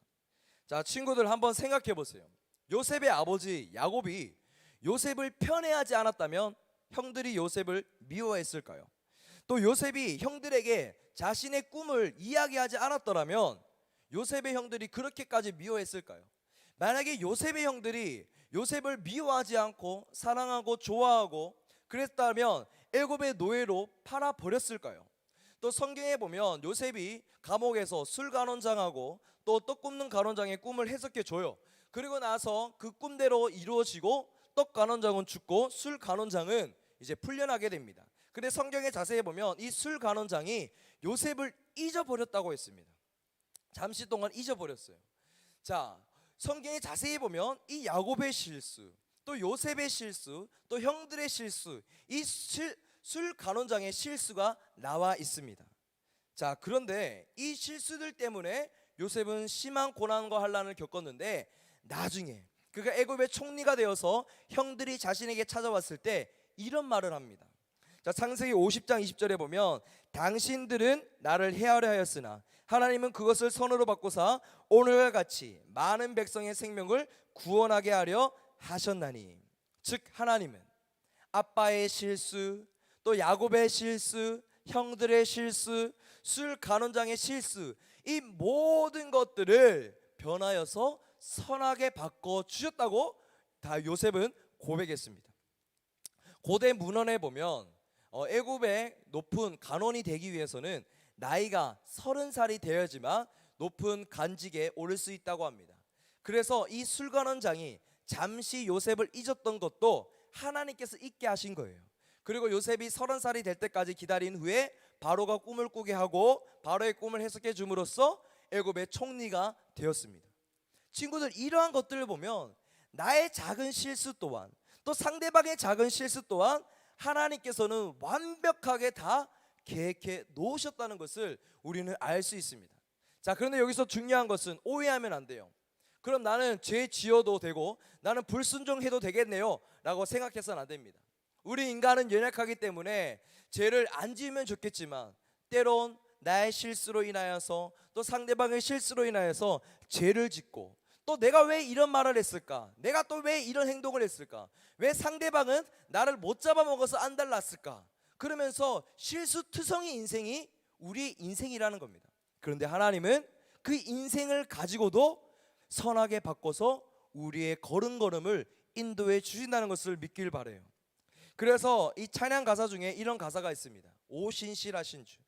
자, 친구들 한번 생각해 보세요. 요셉의 아버지 야곱이 요셉을 편애하지 않았다면 형들이 요셉을 미워했을까요? 또 요셉이 형들에게 자신의 꿈을 이야기하지 않았더라면 요셉의 형들이 그렇게까지 미워했을까요? 만약에 요셉의 형들이 요셉을 미워하지 않고 사랑하고 좋아하고 그랬다면 애굽의 노예로 팔아 버렸을까요? 또 성경에 보면 요셉이 감옥에서 술 간원장하고 또 떡 굽는 간원장의 꿈을 해석해 줘요. 그리고 나서 그 꿈대로 이루어지고 떡 간원장은 죽고 술 간원장은 이제 풀려나게 됩니다. 근데 성경에 자세히 보면 이 술 간원장이 요셉을 잊어버렸다고 했습니다. 잠시 동안 잊어버렸어요. 자, 성경에 자세히 보면 이 야곱의 실수, 또 요셉의 실수, 또 형들의 실수, 이 술 간원장의 실수가 나와 있습니다. 자, 그런데 이 실수들 때문에 요셉은 심한 고난과 환난을 겪었는데 나중에 그가 애굽의 총리가 되어서 형들이 자신에게 찾아왔을 때 이런 말을 합니다. 자, 창세기 50장 20절에 보면 당신들은 나를 해하려 하였으나 하나님은 그것을 선으로 바꾸사 오늘과 같이 많은 백성의 생명을 구원하게 하려 하셨나니. 즉 하나님은 아빠의 실수, 또 야곱의 실수, 형들의 실수, 술 간원장의 실수, 이 모든 것들을 변하여서 선하게 바꿔 주셨다고 다 요셉은 고백했습니다. 고대 문헌에 보면 애굽의 높은 간원이 되기 위해서는 나이가 30살이 되어야지만 높은 간직에 오를 수 있다고 합니다. 그래서 이 술간원장이 잠시 요셉을 잊었던 것도 하나님께서 잊게 하신 거예요. 그리고 요셉이 30살이 될 때까지 기다린 후에 바로가 꿈을 꾸게 하고 바로의 꿈을 해석해 줌으로써 애굽의 총리가 되었습니다. 친구들, 이러한 것들을 보면 나의 작은 실수 또한 또 상대방의 작은 실수 또한 하나님께서는 완벽하게 다 계획해 놓으셨다는 것을 우리는 알 수 있습니다. 자, 그런데 여기서 중요한 것은 오해하면 안 돼요. 그럼 나는 죄 지어도 되고 나는 불순종해도 되겠네요 라고 생각해서는 안 됩니다. 우리 인간은 연약하기 때문에 죄를 안 지으면 좋겠지만 때론 나의 실수로 인하여서 또 상대방의 실수로 인하여서 죄를 짓고 또 내가 왜 이런 말을 했을까? 내가 또 왜 이런 행동을 했을까? 왜 상대방은 나를 못 잡아먹어서 안달났을까? 그러면서 실수투성이 인생이 우리의 인생이라는 겁니다. 그런데 하나님은 그 인생을 가지고도 선하게 바꿔서 우리의 걸음걸음을 인도해 주신다는 것을 믿길 바라요. 그래서 이 찬양 가사 중에 이런 가사가 있습니다. 오 신실하신 주,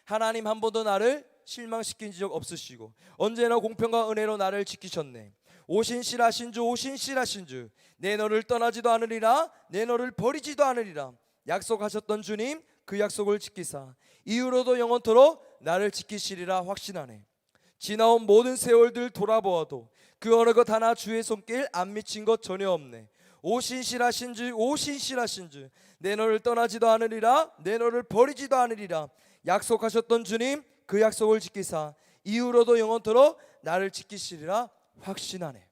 하나님 한 번도 나를 실망시킨 적 없으시고 언제나 공평과 은혜로 나를 지키셨네. 오 신실하신 주, 오 신실하신 주, 내 너를 떠나지도 않으리라, 내 너를 버리지도 않으리라. 약속하셨던 주님, 그 약속을 지키사 이후로도 영원토록 나를 지키시리라 확신하네. 지나온 모든 세월들 돌아보아도 그 어느 것 하나 주의 손길 안 미친 것 전혀 없네. 오 신실하신 주, 오 신실하신 주, 내 너를 떠나지도 않으리라, 내 너를 버리지도 않으리라. 약속하셨던 주님, 그 약속을 지키사 이후로도 영원토록 나를 지키시리라 확신하네.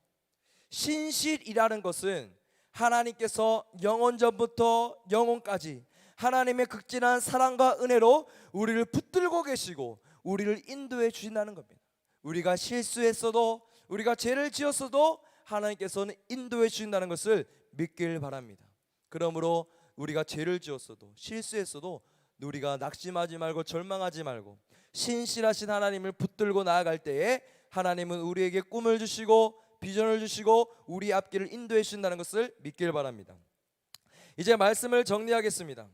신실이라는 것은 하나님께서 영원 전부터 영원까지 하나님의 극진한 사랑과 은혜로 우리를 붙들고 계시고 우리를 인도해 주신다는 겁니다. 우리가 실수했어도, 우리가 죄를 지었어도 하나님께서는 인도해 주신다는 것을 믿길 바랍니다. 그러므로 우리가 죄를 지었어도, 실수했어도 우리가 낙심하지 말고 절망하지 말고 신실하신 하나님을 붙들고 나아갈 때에 하나님은 우리에게 꿈을 주시고 비전을 주시고 우리 앞길을 인도해 주신다는 것을 믿길 바랍니다. 이제 말씀을 정리하겠습니다.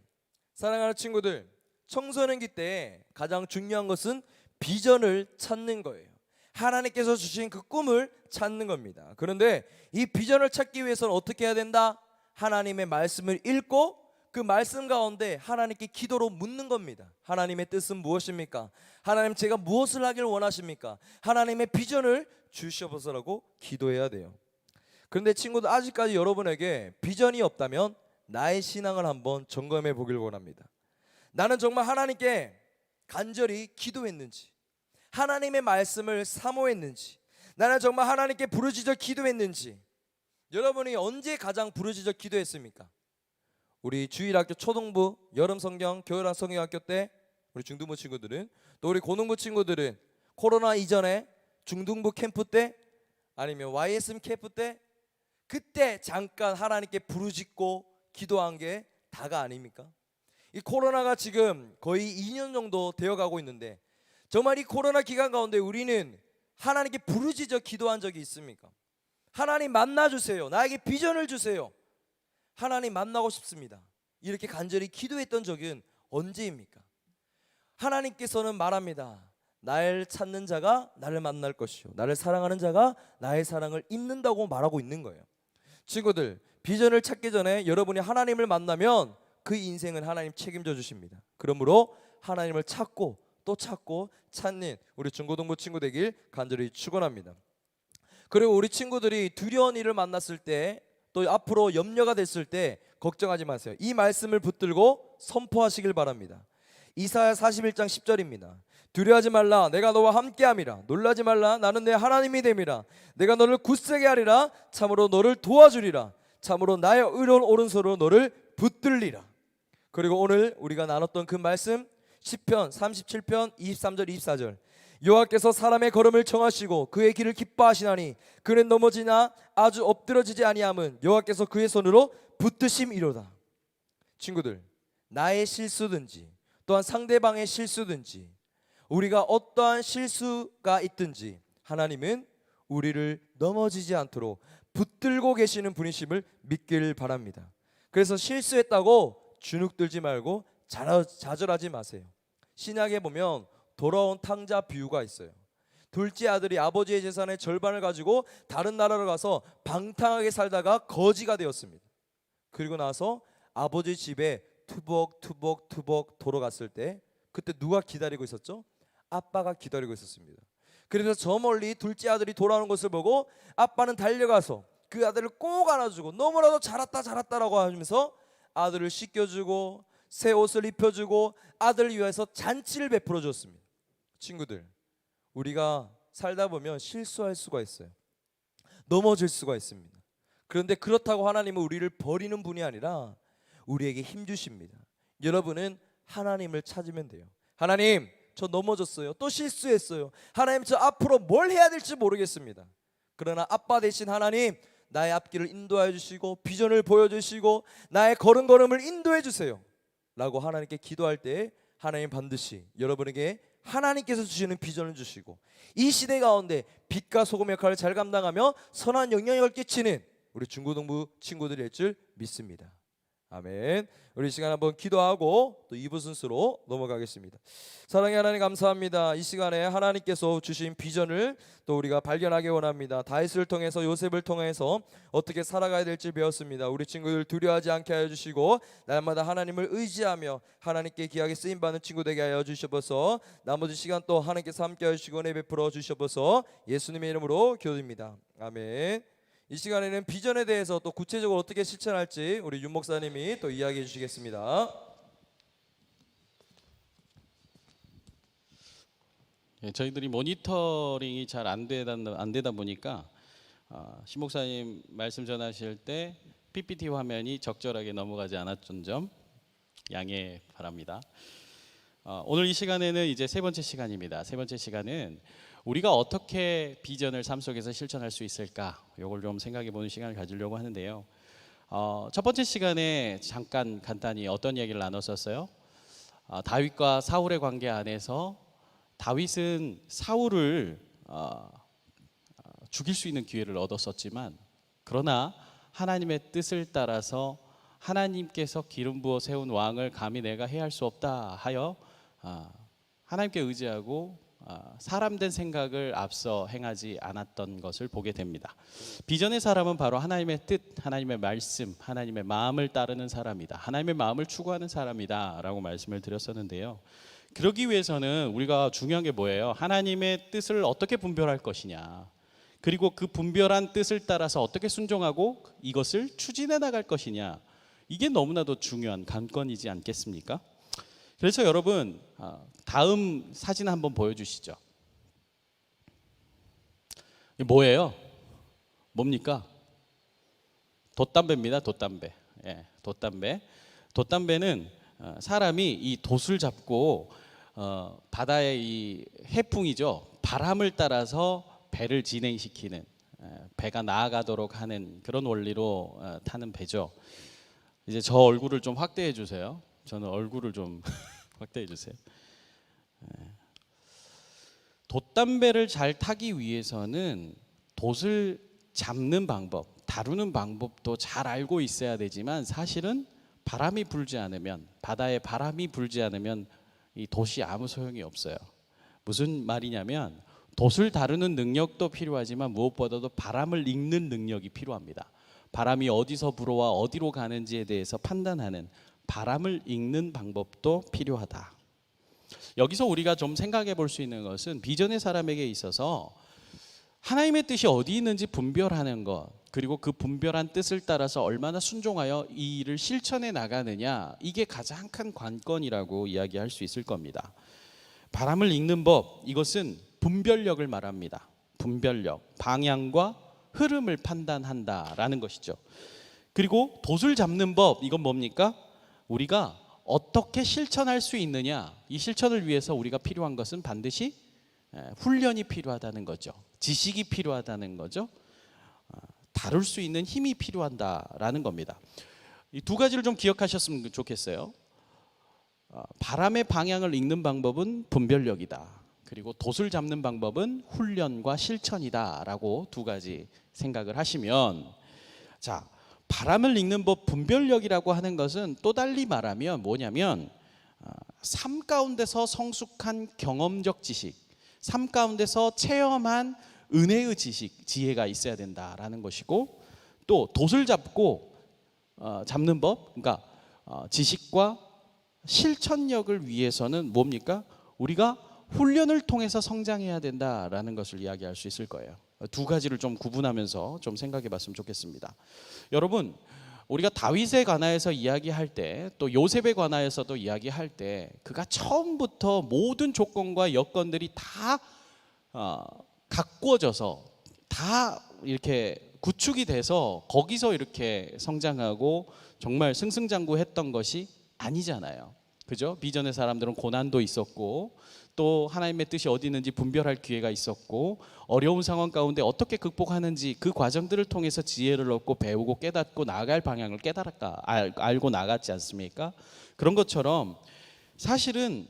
사랑하는 친구들, 청소년기 때 가장 중요한 것은 비전을 찾는 거예요. 하나님께서 주신 그 꿈을 찾는 겁니다. 그런데 이 비전을 찾기 위해서는 어떻게 해야 된다? 하나님의 말씀을 읽고 그 말씀 가운데 하나님께 기도로 묻는 겁니다. 하나님의 뜻은 무엇입니까? 하나님, 제가 무엇을 하길 원하십니까? 하나님의 비전을 주시옵소서라고 기도해야 돼요. 그런데 친구들, 아직까지 여러분에게 비전이 없다면 나의 신앙을 한번 점검해 보길 원합니다. 나는 정말 하나님께 간절히 기도했는지, 하나님의 말씀을 사모했는지, 나는 정말 하나님께 부르짖어 기도했는지. 여러분이 언제 가장 부르짖어 기도했습니까? 우리 주일학교 초등부 여름성경 겨울학 성경학교 때 우리 중등부 친구들은, 또 우리 고등부 친구들은 코로나 이전에 중등부 캠프 때, 아니면 YSM 캠프 때, 그때 잠깐 하나님께 부르짖고 기도한 게 다가 아닙니까? 이 코로나가 지금 거의 2년 정도 되어가고 있는데 정말 이 코로나 기간 가운데 우리는 하나님께 부르짖어 기도한 적이 있습니까? 하나님 만나주세요, 나에게 비전을 주세요, 하나님 만나고 싶습니다, 이렇게 간절히 기도했던 적은 언제입니까? 하나님께서는 말합니다. 나를 찾는 자가 나를 만날 것이요, 나를 사랑하는 자가 나의 사랑을 입는다고 말하고 있는 거예요. 친구들, 비전을 찾기 전에 여러분이 하나님을 만나면 그 인생은 하나님 책임져 주십니다. 그러므로 하나님을 찾고 또 찾고 찾는 우리 중고등부 친구 되길 간절히 축원합니다. 그리고 우리 친구들이 두려운 일을 만났을 때, 또 앞으로 염려가 됐을 때 걱정하지 마세요. 이 말씀을 붙들고 선포하시길 바랍니다. 이사야 41장 10절입니다. 두려워하지 말라, 내가 너와 함께함이라. 놀라지 말라, 나는 내 하나님이 됨이라. 내가 너를 굳세게 하리라. 참으로 너를 도와주리라. 참으로 나의 의로운 오른손으로 너를 붙들리라. 그리고 오늘 우리가 나눴던 그 말씀, 시편 37편 23절 24절. 여호와께서 사람의 걸음을 정하시고 그의 길을 기뻐하시나니 그는 넘어지나 아주 엎드러지지 아니함은 여호와께서 그의 손으로 붙드심이로다. 친구들, 나의 실수든지 또한 상대방의 실수든지 우리가 어떠한 실수가 있든지 하나님은 우리를 넘어지지 않도록 붙들고 계시는 분이심을 믿길 바랍니다. 그래서 실수했다고 주눅들지 말고 좌절하지 마세요. 신약에 보면 돌아온 탕자 비유가 있어요. 둘째 아들이 아버지의 재산의 절반을 가지고 다른 나라로 가서 방탕하게 살다가 거지가 되었습니다. 그리고 나서 아버지 집에 투벅 돌아갔을 때 그때 누가 기다리고 있었죠? 아빠가 기다리고 있었습니다. 그래서 저 멀리 둘째 아들이 돌아오는 것을 보고 아빠는 달려가서 그 아들을 꼭 안아주고 너무나도 잘했다라고 하면서 아들을 씻겨주고 새 옷을 입혀주고 아들을 위해서 잔치를 베풀어 줬습니다. 친구들, 우리가 살다 보면 실수할 수가 있어요. 넘어질 수가 있습니다. 그런데 그렇다고 하나님은 우리를 버리는 분이 아니라 우리에게 힘 주십니다. 여러분은 하나님을 찾으면 돼요. 하나님, 저 넘어졌어요, 또 실수했어요, 하나님 저 앞으로 뭘 해야 될지 모르겠습니다. 그러나 아빠 대신 하나님, 나의 앞길을 인도해 주시고 비전을 보여주시고 나의 걸음걸음을 인도해 주세요 라고 하나님께 기도할 때 하나님 반드시 여러분에게 하나님께서 주시는 비전을 주시고 이 시대 가운데 빛과 소금 역할을 잘 감당하며 선한 영향력을 끼치는 우리 중고등부 친구들일 줄 믿습니다. 아멘. 우리 이 시간 한번 기도하고 또 2부 순서로 넘어가겠습니다. 사랑의 하나님 감사합니다. 이 시간에 하나님께서 주신 비전을 또 우리가 발견하기 원합니다. 다윗을 통해서 요셉을 통해서 어떻게 살아가야 될지 배웠습니다. 우리 친구들 두려워하지 않게 하여 주시고 날마다 하나님을 의지하며 하나님께 귀하게 쓰임받는 친구 되게 하여 주셔서 나머지 시간 또 하나님께서 함께 하시고 은혜 베풀어 주셔서 예수님의 이름으로 기도드립니다. 아멘. 이 시간에는 비전에 대해서 또 구체적으로 어떻게 실천할지 우리 윤 목사님이 또 이야기해 주시겠습니다. 예, 저희들이 모니터링이 잘 안 되다 보니까 신 목사님 말씀 전하실 때 PPT 화면이 적절하게 넘어가지 않았던 점 양해 바랍니다. 오늘 이 시간에는 이제 세 번째 시간입니다. 세 번째 시간은 우리가 어떻게 비전을 삶 속에서 실천할 수 있을까? 이걸 좀 생각해 보는 시간을 가지려고 하는데요. 첫 번째 시간에 잠깐 간단히 어떤 얘기를 나눴었어요? 다윗과 사울의 관계 안에서 다윗은 사울을 죽일 수 있는 기회를 얻었었지만 그러나 하나님의 뜻을 따라서 하나님께서 기름 부어 세운 왕을 감히 내가 해할 수 없다 하여 하나님께 의지하고 사람된 생각을 앞서 행하지 않았던 것을 보게 됩니다. 비전의 사람은 바로 하나님의 뜻, 하나님의 말씀, 하나님의 마음을 따르는 사람이다. 하나님의 마음을 추구하는 사람이다 라고 말씀을 드렸었는데요. 그러기 위해서는 우리가 중요한 게 뭐예요? 하나님의 뜻을 어떻게 분별할 것이냐, 그리고 그 분별한 뜻을 따라서 어떻게 순종하고 이것을 추진해 나갈 것이냐, 이게 너무나도 중요한 관건이지 않겠습니까? 그래서 여러분 다음 사진 한번 보여주시죠. 이게 뭐예요? 뭡니까? 돛담배입니다. 돛담배. 예, 돛담배. 돛담배는 사람이 이 돛을 잡고 바다의 이 해풍이죠. 바람을 따라서 배를 진행시키는, 배가 나아가도록 하는 그런 원리로 타는 배죠. 이제 저 얼굴을 좀 확대해 주세요. 저는 얼굴을 좀 확대해 주세요. 돛담배를 잘 타기 위해서는 돛을 잡는 방법, 다루는 방법도 잘 알고 있어야 되지만 사실은 바람이 불지 않으면, 바다에 바람이 불지 않으면 이 돛이 아무 소용이 없어요. 무슨 말이냐면 돛을 다루는 능력도 필요하지만 무엇보다도 바람을 읽는 능력이 필요합니다. 바람이 어디서 불어와 어디로 가는지에 대해서 판단하는 바람을 읽는 방법도 필요하다. 여기서 우리가 좀 생각해 볼 수 있는 것은 비전의 사람에게 있어서 하나님의 뜻이 어디 있는지 분별하는 것, 그리고 그 분별한 뜻을 따라서 얼마나 순종하여 이 일을 실천해 나가느냐, 이게 가장 큰 관건이라고 이야기할 수 있을 겁니다. 바람을 읽는 법, 이것은 분별력을 말합니다. 분별력, 방향과 흐름을 판단한다라는 것이죠. 그리고 돛을 잡는 법, 이건 뭡니까? 우리가 어떻게 실천할 수 있느냐, 이 실천을 위해서 우리가 필요한 것은 반드시 훈련이 필요하다는 거죠. 지식이 필요하다는 거죠. 다룰 수 있는 힘이 필요하다라는 겁니다. 이 두 가지를 좀 기억하셨으면 좋겠어요. 바람의 방향을 읽는 방법은 분별력이다. 그리고 돛을 잡는 방법은 훈련과 실천이다라고 두 가지 생각을 하시면, 자, 바람을 읽는 법, 분별력이라고 하는 것은 또 달리 말하면 뭐냐면 삶 가운데서 성숙한 경험적 지식, 삶 가운데서 체험한 은혜의 지식, 지혜가 있어야 된다라는 것이고, 또 돛을 잡고 잡는 법, 그러니까 지식과 실천력을 위해서는 뭡니까? 우리가 훈련을 통해서 성장해야 된다라는 것을 이야기할 수 있을 거예요. 두 가지를 좀 구분하면서 좀 생각해 봤으면 좋겠습니다. 여러분, 우리가 다윗에 관하여서 이야기할 때, 또 요셉에 관하여서도 이야기할 때, 그가 처음부터 모든 조건과 여건들이 다 가꾸어져서 다 이렇게 구축이 돼서 거기서 이렇게 성장하고 정말 승승장구했던 것이 아니잖아요. 그죠? 비전의 사람들은 고난도 있었고, 또 하나님의 뜻이 어디 있는지 분별할 기회가 있었고, 어려운 상황 가운데 어떻게 극복하는지 그 과정들을 통해서 지혜를 얻고 배우고 깨닫고 나아갈 방향을 알고 나갔지 않습니까? 그런 것처럼 사실은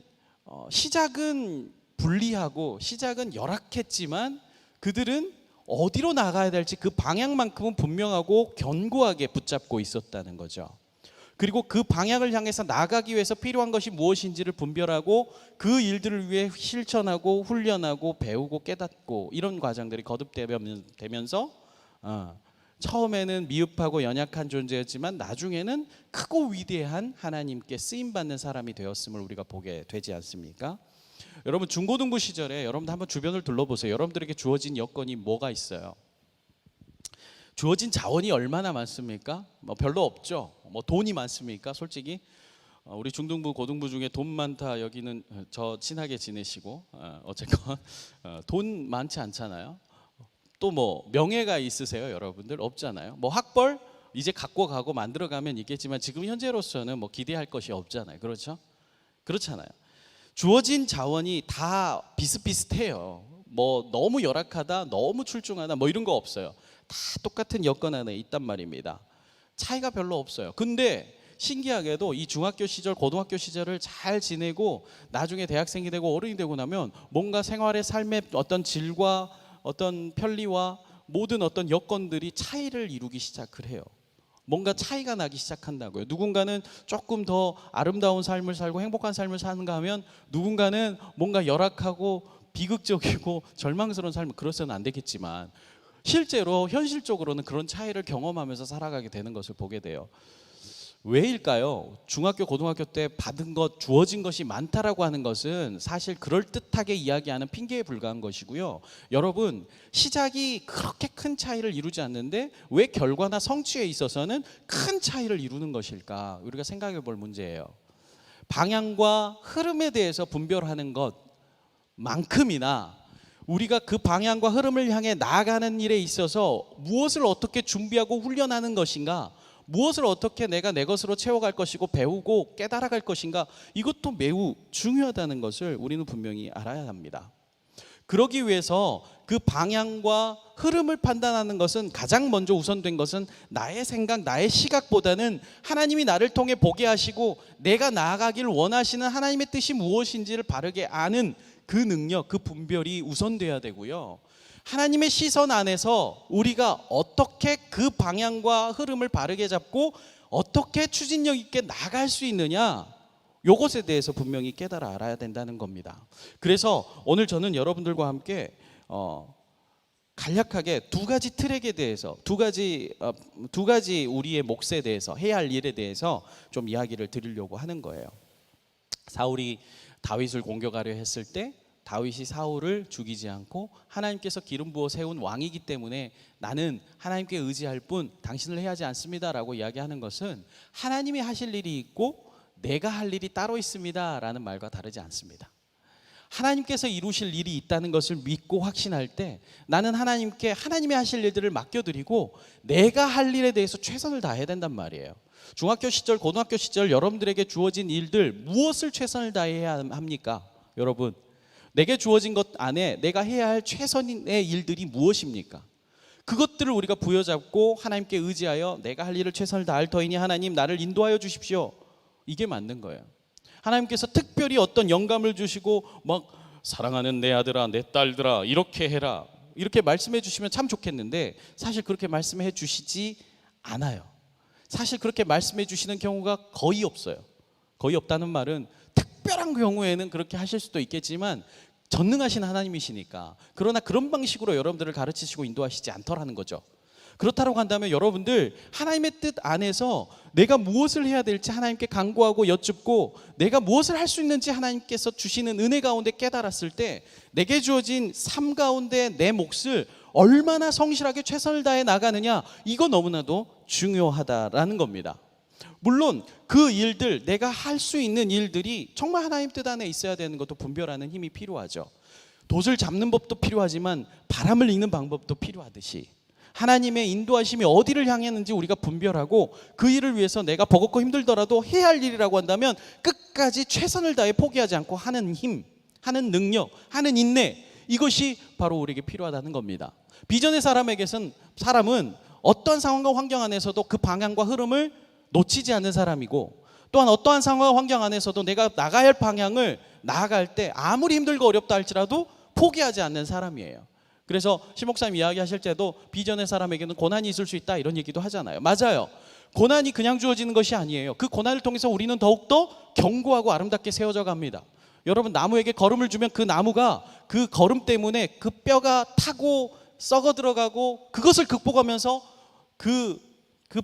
시작은 불리하고 시작은 열악했지만 그들은 어디로 나가야 될지 그 방향만큼은 분명하고 견고하게 붙잡고 있었다는 거죠. 그리고 그 방향을 향해서 나가기 위해서 필요한 것이 무엇인지를 분별하고 그 일들을 위해 실천하고 훈련하고 배우고 깨닫고 이런 과정들이 거듭되면서 처음에는 미흡하고 연약한 존재였지만 나중에는 크고 위대한 하나님께 쓰임받는 사람이 되었음을 우리가 보게 되지 않습니까? 여러분 중고등부 시절에 여러분들 한번 주변을 둘러보세요. 여러분들에게 주어진 여건이 뭐가 있어요? 주어진 자원이 얼마나 많습니까? 뭐 별로 없죠. 뭐 돈이 많습니까? 솔직히 우리 중등부 고등부 중에 돈 많다 여기는 저 친하게 지내시고 어쨌건 돈 많지 않잖아요. 또 뭐 명예가 있으세요 여러분들? 없잖아요. 뭐 학벌 이제 갖고 가고 만들어가면 있겠지만 지금 현재로서는 뭐 기대할 것이 없잖아요. 그렇죠? 그렇잖아요. 주어진 자원이 다 비슷비슷해요. 뭐 너무 열악하다 너무 출중하다 뭐 이런 거 없어요. 다 똑같은 여건 안에 있단 말입니다. 차이가 별로 없어요. 근데 신기하게도 이 중학교 시절 고등학교 시절을 잘 지내고 나중에 대학생이 되고 어른이 되고 나면 뭔가 생활의 삶의 어떤 질과 어떤 편리와 모든 어떤 여건들이 차이를 이루기 시작을 해요. 뭔가 차이가 나기 시작한다고요. 누군가는 조금 더 아름다운 삶을 살고 행복한 삶을 사는가 하면 누군가는 뭔가 열악하고 비극적이고 절망스러운 삶을 그래서는 안 되겠지만 실제로 현실적으로는 그런 차이를 경험하면서 살아가게 되는 것을 보게 돼요. 왜일까요? 중학교 고등학교 때 받은 것 주어진 것이 많다라고 하는 것은 사실 그럴듯하게 이야기하는 핑계에 불과한 것이고요. 여러분 시작이 그렇게 큰 차이를 이루지 않는데 왜 결과나 성취에 있어서는 큰 차이를 이루는 것일까? 우리가 생각해 볼 문제예요. 방향과 흐름에 대해서 분별하는 것만큼이나 우리가 그 방향과 흐름을 향해 나아가는 일에 있어서 무엇을 어떻게 준비하고 훈련하는 것인가, 무엇을 어떻게 내가 내 것으로 채워갈 것이고 배우고 깨달아갈 것인가, 이것도 매우 중요하다는 것을 우리는 분명히 알아야 합니다. 그러기 위해서 그 방향과 흐름을 판단하는 것은 가장 먼저 우선된 것은 나의 생각, 나의 시각보다는 하나님이 나를 통해 보게 하시고 내가 나아가기를 원하시는 하나님의 뜻이 무엇인지를 바르게 아는 그 능력, 그 분별이 우선돼야 되고요. 하나님의 시선 안에서 우리가 어떻게 그 방향과 흐름을 바르게 잡고 어떻게 추진력 있게 나갈 수 있느냐, 이것에 대해서 분명히 깨달아 알아야 된다는 겁니다. 그래서 오늘 저는 여러분들과 함께 간략하게 두 가지 트랙에 대해서 두 가지 우리의 몫에 대해서 해야 할 일에 대해서 좀 이야기를 드리려고 하는 거예요. 사울이 다윗을 공격하려 했을 때 다윗이 사울을 죽이지 않고 하나님께서 기름 부어 세운 왕이기 때문에 나는 하나님께 의지할 뿐 당신을 해하지 않습니다라고 이야기하는 것은 하나님이 하실 일이 있고 내가 할 일이 따로 있습니다 라는 말과 다르지 않습니다. 하나님께서 이루실 일이 있다는 것을 믿고 확신할 때 나는 하나님께 하나님이 하실 일들을 맡겨드리고 내가 할 일에 대해서 최선을 다해야 된단 말이에요. 중학교 시절 고등학교 시절 여러분들에게 주어진 일들 무엇을 최선을 다해야 합니까? 여러분 내게 주어진 것 안에 내가 해야 할 최선의 일들이 무엇입니까? 그것들을 우리가 부여잡고 하나님께 의지하여 내가 할 일을 최선을 다할 터이니 하나님 나를 인도하여 주십시오. 이게 맞는 거예요. 하나님께서 특별히 어떤 영감을 주시고 막 사랑하는 내 아들아 내 딸들아 이렇게 해라 이렇게 말씀해 주시면 참 좋겠는데 사실 그렇게 말씀해 주시지 않아요. 사실 그렇게 말씀해 주시는 경우가 거의 없어요. 거의 없다는 말은 특별한 경우에는 그렇게 하실 수도 있겠지만 전능하신 하나님이시니까. 그러나 그런 방식으로 여러분들을 가르치시고 인도하시지 않더라는 거죠. 그렇다고 한다면 여러분들 하나님의 뜻 안에서 내가 무엇을 해야 될지 하나님께 간구하고 여쭙고 내가 무엇을 할 수 있는지 하나님께서 주시는 은혜 가운데 깨달았을 때 내게 주어진 삶 가운데 내 몫을 얼마나 성실하게 최선을 다해 나가느냐, 이거 너무나도 중요하다라는 겁니다. 물론 그 일들, 내가 할 수 있는 일들이 정말 하나님 뜻 안에 있어야 되는 것도 분별하는 힘이 필요하죠. 돛을 잡는 법도 필요하지만 바람을 읽는 방법도 필요하듯이 하나님의 인도하심이 어디를 향했는지 우리가 분별하고 그 일을 위해서 내가 버겁고 힘들더라도 해야 할 일이라고 한다면 끝까지 최선을 다해 포기하지 않고 하는 힘, 하는 능력, 하는 인내, 이것이 바로 우리에게 필요하다는 겁니다. 비전의 사람은 어떠한 상황과 환경 안에서도 그 방향과 흐름을 놓치지 않는 사람이고 또한 어떠한 상황과 환경 안에서도 내가 나가야 할 방향을 나아갈 때 아무리 힘들고 어렵다 할지라도 포기하지 않는 사람이에요. 그래서 시 목사님 이야기하실 때도 비전의 사람에게는 고난이 있을 수 있다 이런 얘기도 하잖아요. 맞아요. 고난이 그냥 주어지는 것이 아니에요. 그 고난을 통해서 우리는 더욱더 견고하고 아름답게 세워져 갑니다. 여러분, 나무에게 거름을 주면 그 나무가 그 거름 때문에 그 뼈가 타고 썩어 들어가고 그것을 극복하면서 그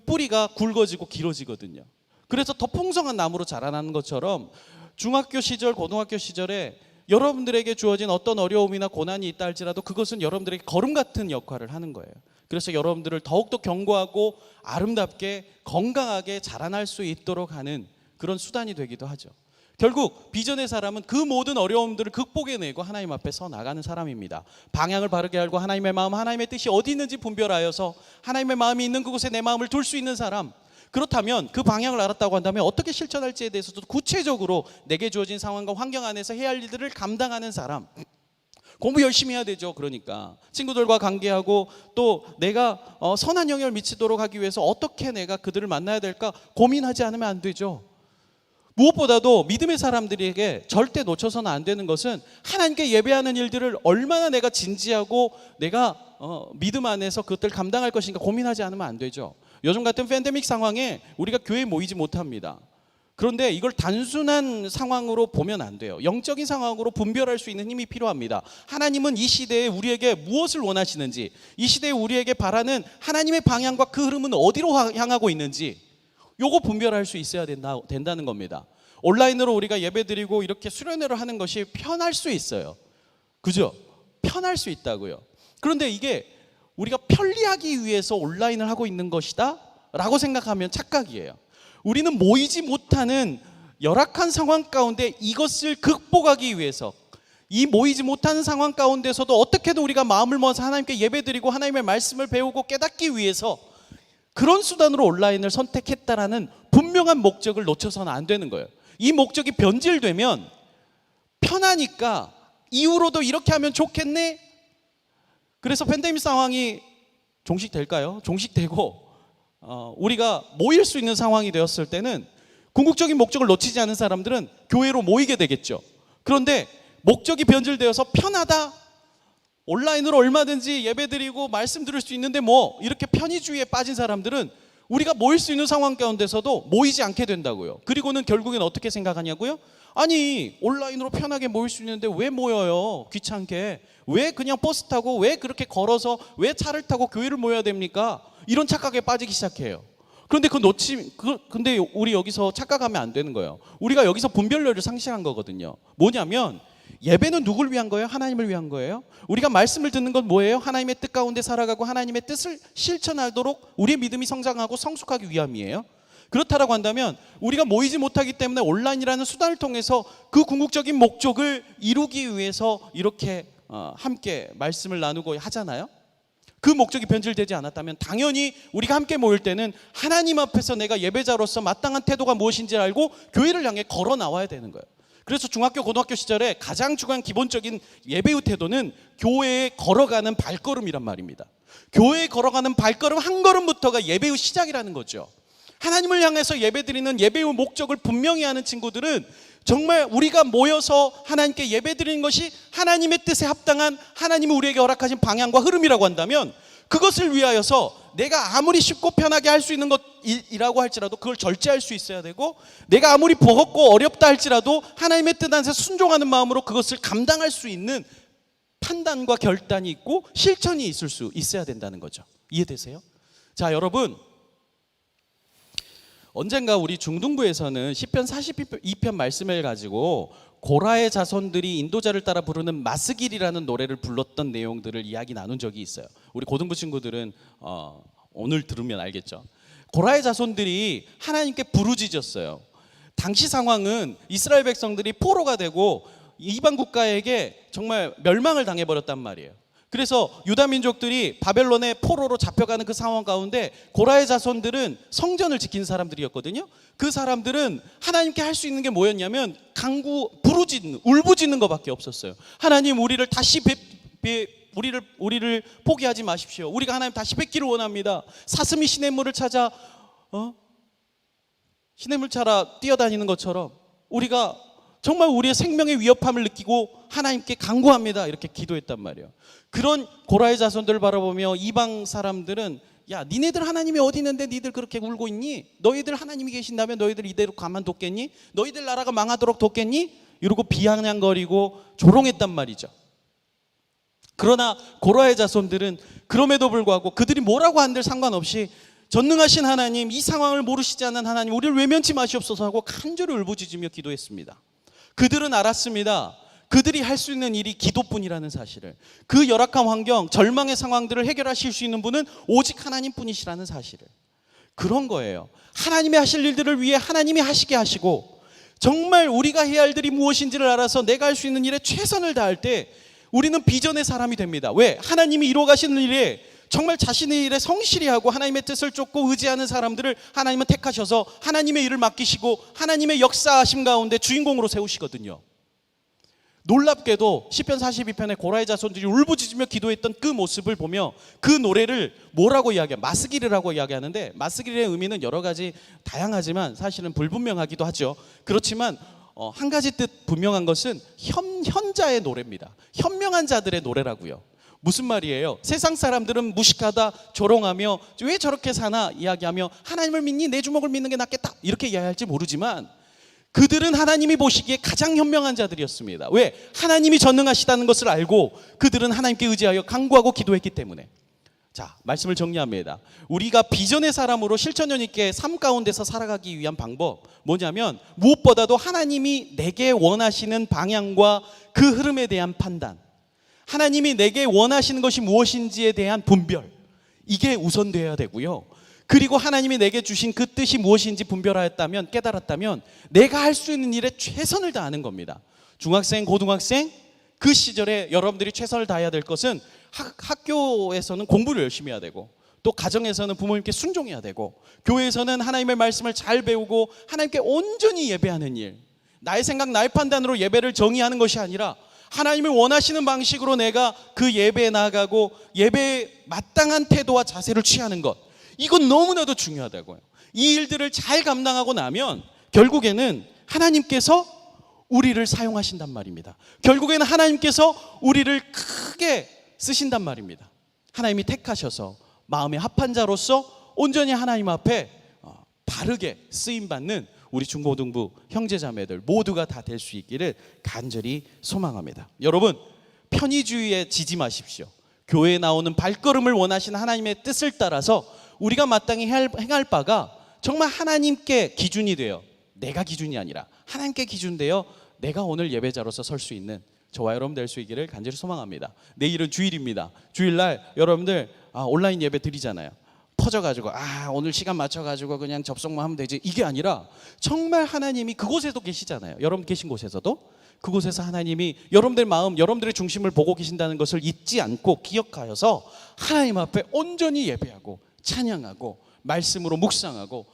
뿌리가 굵어지고 길어지거든요. 그래서 더 풍성한 나무로 자라나는 것처럼 중학교 시절, 고등학교 시절에 여러분들에게 주어진 어떤 어려움이나 고난이 있다 할지라도 그것은 여러분들에게 거름 같은 역할을 하는 거예요. 그래서 여러분들을 더욱더 견고하고 아름답게 건강하게 자라날 수 있도록 하는 그런 수단이 되기도 하죠. 결국 비전의 사람은 그 모든 어려움들을 극복해내고 하나님 앞에 서 나가는 사람입니다. 방향을 바르게 알고 하나님의 마음, 하나님의 뜻이 어디 있는지 분별하여서 하나님의 마음이 있는 그곳에 내 마음을 둘 수 있는 사람. 그렇다면 그 방향을 알았다고 한다면 어떻게 실천할지에 대해서도 구체적으로 내게 주어진 상황과 환경 안에서 해야 할 일들을 감당하는 사람. 공부 열심히 해야 되죠. 그러니까 친구들과 관계하고 또 내가 선한 영향을 미치도록 하기 위해서 어떻게 내가 그들을 만나야 될까 고민하지 않으면 안 되죠. 무엇보다도 믿음의 사람들에게 절대 놓쳐서는 안 되는 것은 하나님께 예배하는 일들을 얼마나 내가 진지하고 내가 믿음 안에서 그것들을 감당할 것인가 고민하지 않으면 안 되죠. 요즘 같은 팬데믹 상황에 우리가 교회에 모이지 못합니다. 그런데 이걸 단순한 상황으로 보면 안 돼요. 영적인 상황으로 분별할 수 있는 힘이 필요합니다. 하나님은 이 시대에 우리에게 무엇을 원하시는지, 이 시대에 우리에게 바라는 하나님의 방향과 그 흐름은 어디로 향하고 있는지 요거 분별할 수 있어야 된다는 겁니다. 온라인으로 우리가 예배드리고 이렇게 수련회를 하는 것이 편할 수 있어요. 그죠? 편할 수 있다고요. 그런데 이게 우리가 편리하기 위해서 온라인을 하고 있는 것이다 라고 생각하면 착각이에요. 우리는 모이지 못하는 열악한 상황 가운데 이것을 극복하기 위해서 이 모이지 못하는 상황 가운데서도 어떻게든 우리가 마음을 모아서 하나님께 예배드리고 하나님의 말씀을 배우고 깨닫기 위해서 그런 수단으로 온라인을 선택했다라는 분명한 목적을 놓쳐서는 안 되는 거예요. 이 목적이 변질되면 편하니까 이후로도 이렇게 하면 좋겠네. 그래서 팬데믹 상황이 종식될까요? 종식되고 우리가 모일 수 있는 상황이 되었을 때는 궁극적인 목적을 놓치지 않은 사람들은 교회로 모이게 되겠죠. 그런데 목적이 변질되어서 편하다, 온라인으로 얼마든지 예배드리고 말씀 들을 수 있는데 뭐 이렇게 편의주의에 빠진 사람들은 우리가 모일 수 있는 상황 가운데서도 모이지 않게 된다고요. 그리고는 결국엔 어떻게 생각하냐고요? 아니 온라인으로 편하게 모일 수 있는데 왜 모여요? 귀찮게. 왜 그냥 버스 타고 왜 그렇게 걸어서 왜 차를 타고 교회를 모여야 됩니까? 이런 착각에 빠지기 시작해요. 그런데 근데 우리 여기서 착각하면 안 되는 거예요. 우리가 여기서 분별력을 상실한 거거든요. 뭐냐면 예배는 누굴 위한 거예요? 하나님을 위한 거예요. 우리가 말씀을 듣는 건 뭐예요? 하나님의 뜻 가운데 살아가고 하나님의 뜻을 실천하도록 우리의 믿음이 성장하고 성숙하기 위함이에요. 그렇다라고 한다면 우리가 모이지 못하기 때문에 온라인이라는 수단을 통해서 그 궁극적인 목적을 이루기 위해서 이렇게 함께 말씀을 나누고 하잖아요. 그 목적이 변질되지 않았다면 당연히 우리가 함께 모일 때는 하나님 앞에서 내가 예배자로서 마땅한 태도가 무엇인지 알고 교회를 향해 걸어 나와야 되는 거예요. 그래서 중학교, 고등학교 시절에 가장 중요한 기본적인 예배의 태도는 교회에 걸어가는 발걸음이란 말입니다. 교회에 걸어가는 발걸음 한 걸음부터가 예배의 시작이라는 거죠. 하나님을 향해서 예배드리는 예배의 목적을 분명히 하는 친구들은 정말 우리가 모여서 하나님께 예배드리는 것이 하나님의 뜻에 합당한 하나님이 우리에게 허락하신 방향과 흐름이라고 한다면 그것을 위하여서 내가 아무리 쉽고 편하게 할 수 있는 것이라고 할지라도 그걸 절제할 수 있어야 되고 내가 아무리 버겁고 어렵다 할지라도 하나님의 뜻 안에서 순종하는 마음으로 그것을 감당할 수 있는 판단과 결단이 있고 실천이 있을 수 있어야 된다는 거죠. 이해되세요? 자, 여러분 언젠가 우리 중등부에서는 시편 42편 말씀을 가지고 고라의 자손들이 인도자를 따라 부르는 마스길이라는 노래를 불렀던 내용들을 이야기 나눈 적이 있어요. 우리 고등부 친구들은 오늘 들으면 알겠죠. 고라의 자손들이 하나님께 부르짖었어요. 당시 상황은 이스라엘 백성들이 포로가 되고 이방 국가에게 정말 멸망을 당해버렸단 말이에요. 그래서 유다 민족들이 바벨론의 포로로 잡혀가는 그 상황 가운데 고라의 자손들은 성전을 지키는 사람들이었거든요. 그 사람들은 하나님께 할 수 있는 게 뭐였냐면 부르짖는, 울부짖는 것밖에 없었어요. 하나님 우리를 다시 우리를 포기하지 마십시오. 우리가 하나님 다시 뵙기를 원합니다. 사슴이 시냇물을 찾아 시냇물 찾아 뛰어다니는 것처럼 우리가 정말 우리의 생명의 위협함을 느끼고 하나님께 간구합니다. 이렇게 기도했단 말이에요. 그런 고라의 자손들을 바라보며 이방 사람들은 야, 니네들 하나님이 어디 있는데 니들 그렇게 울고 있니? 너희들 하나님이 계신다면 너희들 이대로 가만뒀겠니? 너희들 나라가 망하도록 뒀겠니? 이러고 비아냥거리고 조롱했단 말이죠. 그러나 고라의 자손들은 그럼에도 불구하고 그들이 뭐라고 한들 상관없이 전능하신 하나님, 이 상황을 모르시지 않는 하나님, 우리를 외면치 마시옵소서 하고 간절히 울부짖으며 기도했습니다. 그들은 알았습니다. 그들이 할 수 있는 일이 기도뿐이라는 사실을, 그 열악한 환경, 절망의 상황들을 해결하실 수 있는 분은 오직 하나님뿐이시라는 사실을. 그런 거예요. 하나님이 하실 일들을 위해 하나님이 하시게 하시고, 정말 우리가 해야 할 일이 무엇인지를 알아서 내가 할 수 있는 일에 최선을 다할 때 우리는 비전의 사람이 됩니다. 왜? 하나님이 이루어 가시는 일에 정말 자신의 일에 성실히 하고 하나님의 뜻을 쫓고 의지하는 사람들을 하나님은 택하셔서 하나님의 일을 맡기시고 하나님의 역사하심 가운데 주인공으로 세우시거든요. 놀랍게도 시편 42편에 고라의 자손들이 울부짖으며 기도했던 그 모습을 보며 그 노래를 뭐라고 이야기해요? 마스기르라고 이야기하는데, 마스기르의 의미는 여러 가지 다양하지만 사실은 불분명하기도 하죠. 그렇지만 한 가지 뜻 분명한 것은 현자의 노래입니다. 현명한 자들의 노래라고요. 무슨 말이에요? 세상 사람들은 무식하다, 조롱하며 왜 저렇게 사나 이야기하며 하나님을 믿니? 내 주먹을 믿는 게 낫겠다 이렇게 이야기할지 모르지만 그들은 하나님이 보시기에 가장 현명한 자들이었습니다. 왜? 하나님이 전능하시다는 것을 알고 그들은 하나님께 의지하여 간구하고 기도했기 때문에. 자, 말씀을 정리합니다. 우리가 비전의 사람으로 실천력 있게 삶 가운데서 살아가기 위한 방법 뭐냐면, 무엇보다도 하나님이 내게 원하시는 방향과 그 흐름에 대한 판단, 하나님이 내게 원하시는 것이 무엇인지에 대한 분별, 이게 우선되어야 되고요. 그리고 하나님이 내게 주신 그 뜻이 무엇인지 분별하였다면, 깨달았다면 내가 할 수 있는 일에 최선을 다하는 겁니다. 중학생, 고등학생 그 시절에 여러분들이 최선을 다해야 될 것은 학교에서는 공부를 열심히 해야 되고, 또 가정에서는 부모님께 순종해야 되고, 교회에서는 하나님의 말씀을 잘 배우고 하나님께 온전히 예배하는 일, 나의 생각, 나의 판단으로 예배를 정의하는 것이 아니라 하나님을 원하시는 방식으로 내가 그 예배에 나아가고 예배에 마땅한 태도와 자세를 취하는 것, 이건 너무나도 중요하다고요. 이 일들을 잘 감당하고 나면 결국에는 하나님께서 우리를 사용하신단 말입니다. 결국에는 하나님께서 우리를 크게 쓰신단 말입니다. 하나님이 택하셔서 마음의 합한 자로서 온전히 하나님 앞에 바르게 쓰임받는 우리 중고등부 형제자매들 모두가 다 될 수 있기를 간절히 소망합니다. 여러분, 편의주의에 지지 마십시오. 교회에 나오는 발걸음을 원하시는 하나님의 뜻을 따라서 우리가 마땅히 행할 바가 정말 하나님께 기준이 되어, 내가 기준이 아니라 하나님께 기준되어 내가 오늘 예배자로서 설 수 있는 저와 여러분 될 수 있기를 간절히 소망합니다. 내일은 주일입니다. 주일날 여러분들 온라인 예배 드리잖아요. 퍼져가지고 오늘 시간 맞춰가지고 그냥 접속만 하면 되지, 이게 아니라 정말 하나님이 그곳에도 계시잖아요. 여러분 계신 곳에서도 그곳에서 하나님이 여러분들 마음, 여러분들의 중심을 보고 계신다는 것을 잊지 않고 기억하여서 하나님 앞에 온전히 예배하고 찬양하고 말씀으로 묵상하고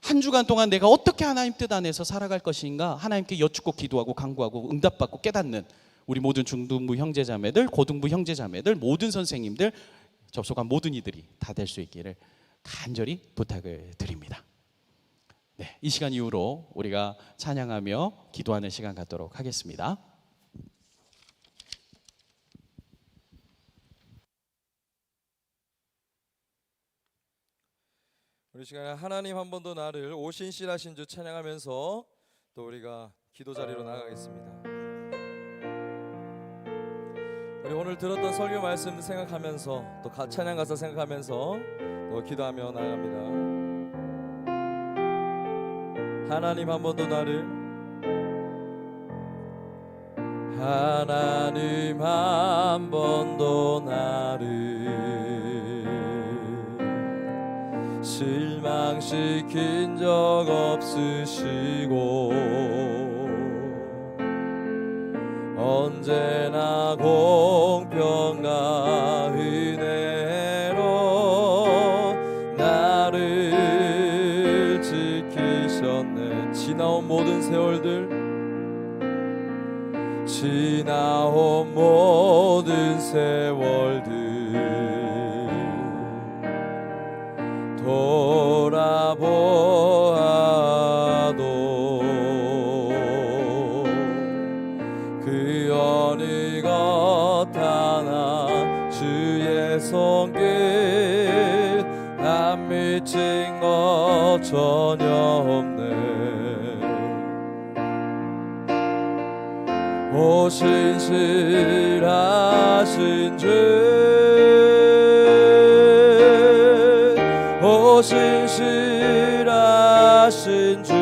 한 주간 동안 내가 어떻게 하나님 뜻 안에서 살아갈 것인가 하나님께 여쭙고 기도하고 간구하고 응답받고 깨닫는 우리 모든 중등부 형제자매들, 고등부 형제자매들, 모든 선생님들, 접속한 모든 이들이 다 될 수 있기를 간절히 부탁을 드립니다. 네, 이 시간 이후로 우리가 찬양하며 기도하는 시간 갖도록 하겠습니다. 우리 시간에 하나님 한 번 더 나를 오신실하신 주 찬양하면서 또 우리가 기도 자리로 나가겠습니다. 우리 오늘 들었던 설교 말씀 생각하면서 또 찬양 가사 생각하면서 또 기도하며 나갑니다. 하나님 한 번 더 나를, 하나님 한 번 더 나를 실망시킨 적 없으시고 언제나 공평과 은혜로 나를 지키셨네. 지나온 모든 세월들, 지나온 모든 세월들 돌아보아도 그 어느 것 하나 주의 손길 지친 것 전혀 없네. 오 신실하신 주, 오 신실하신 주,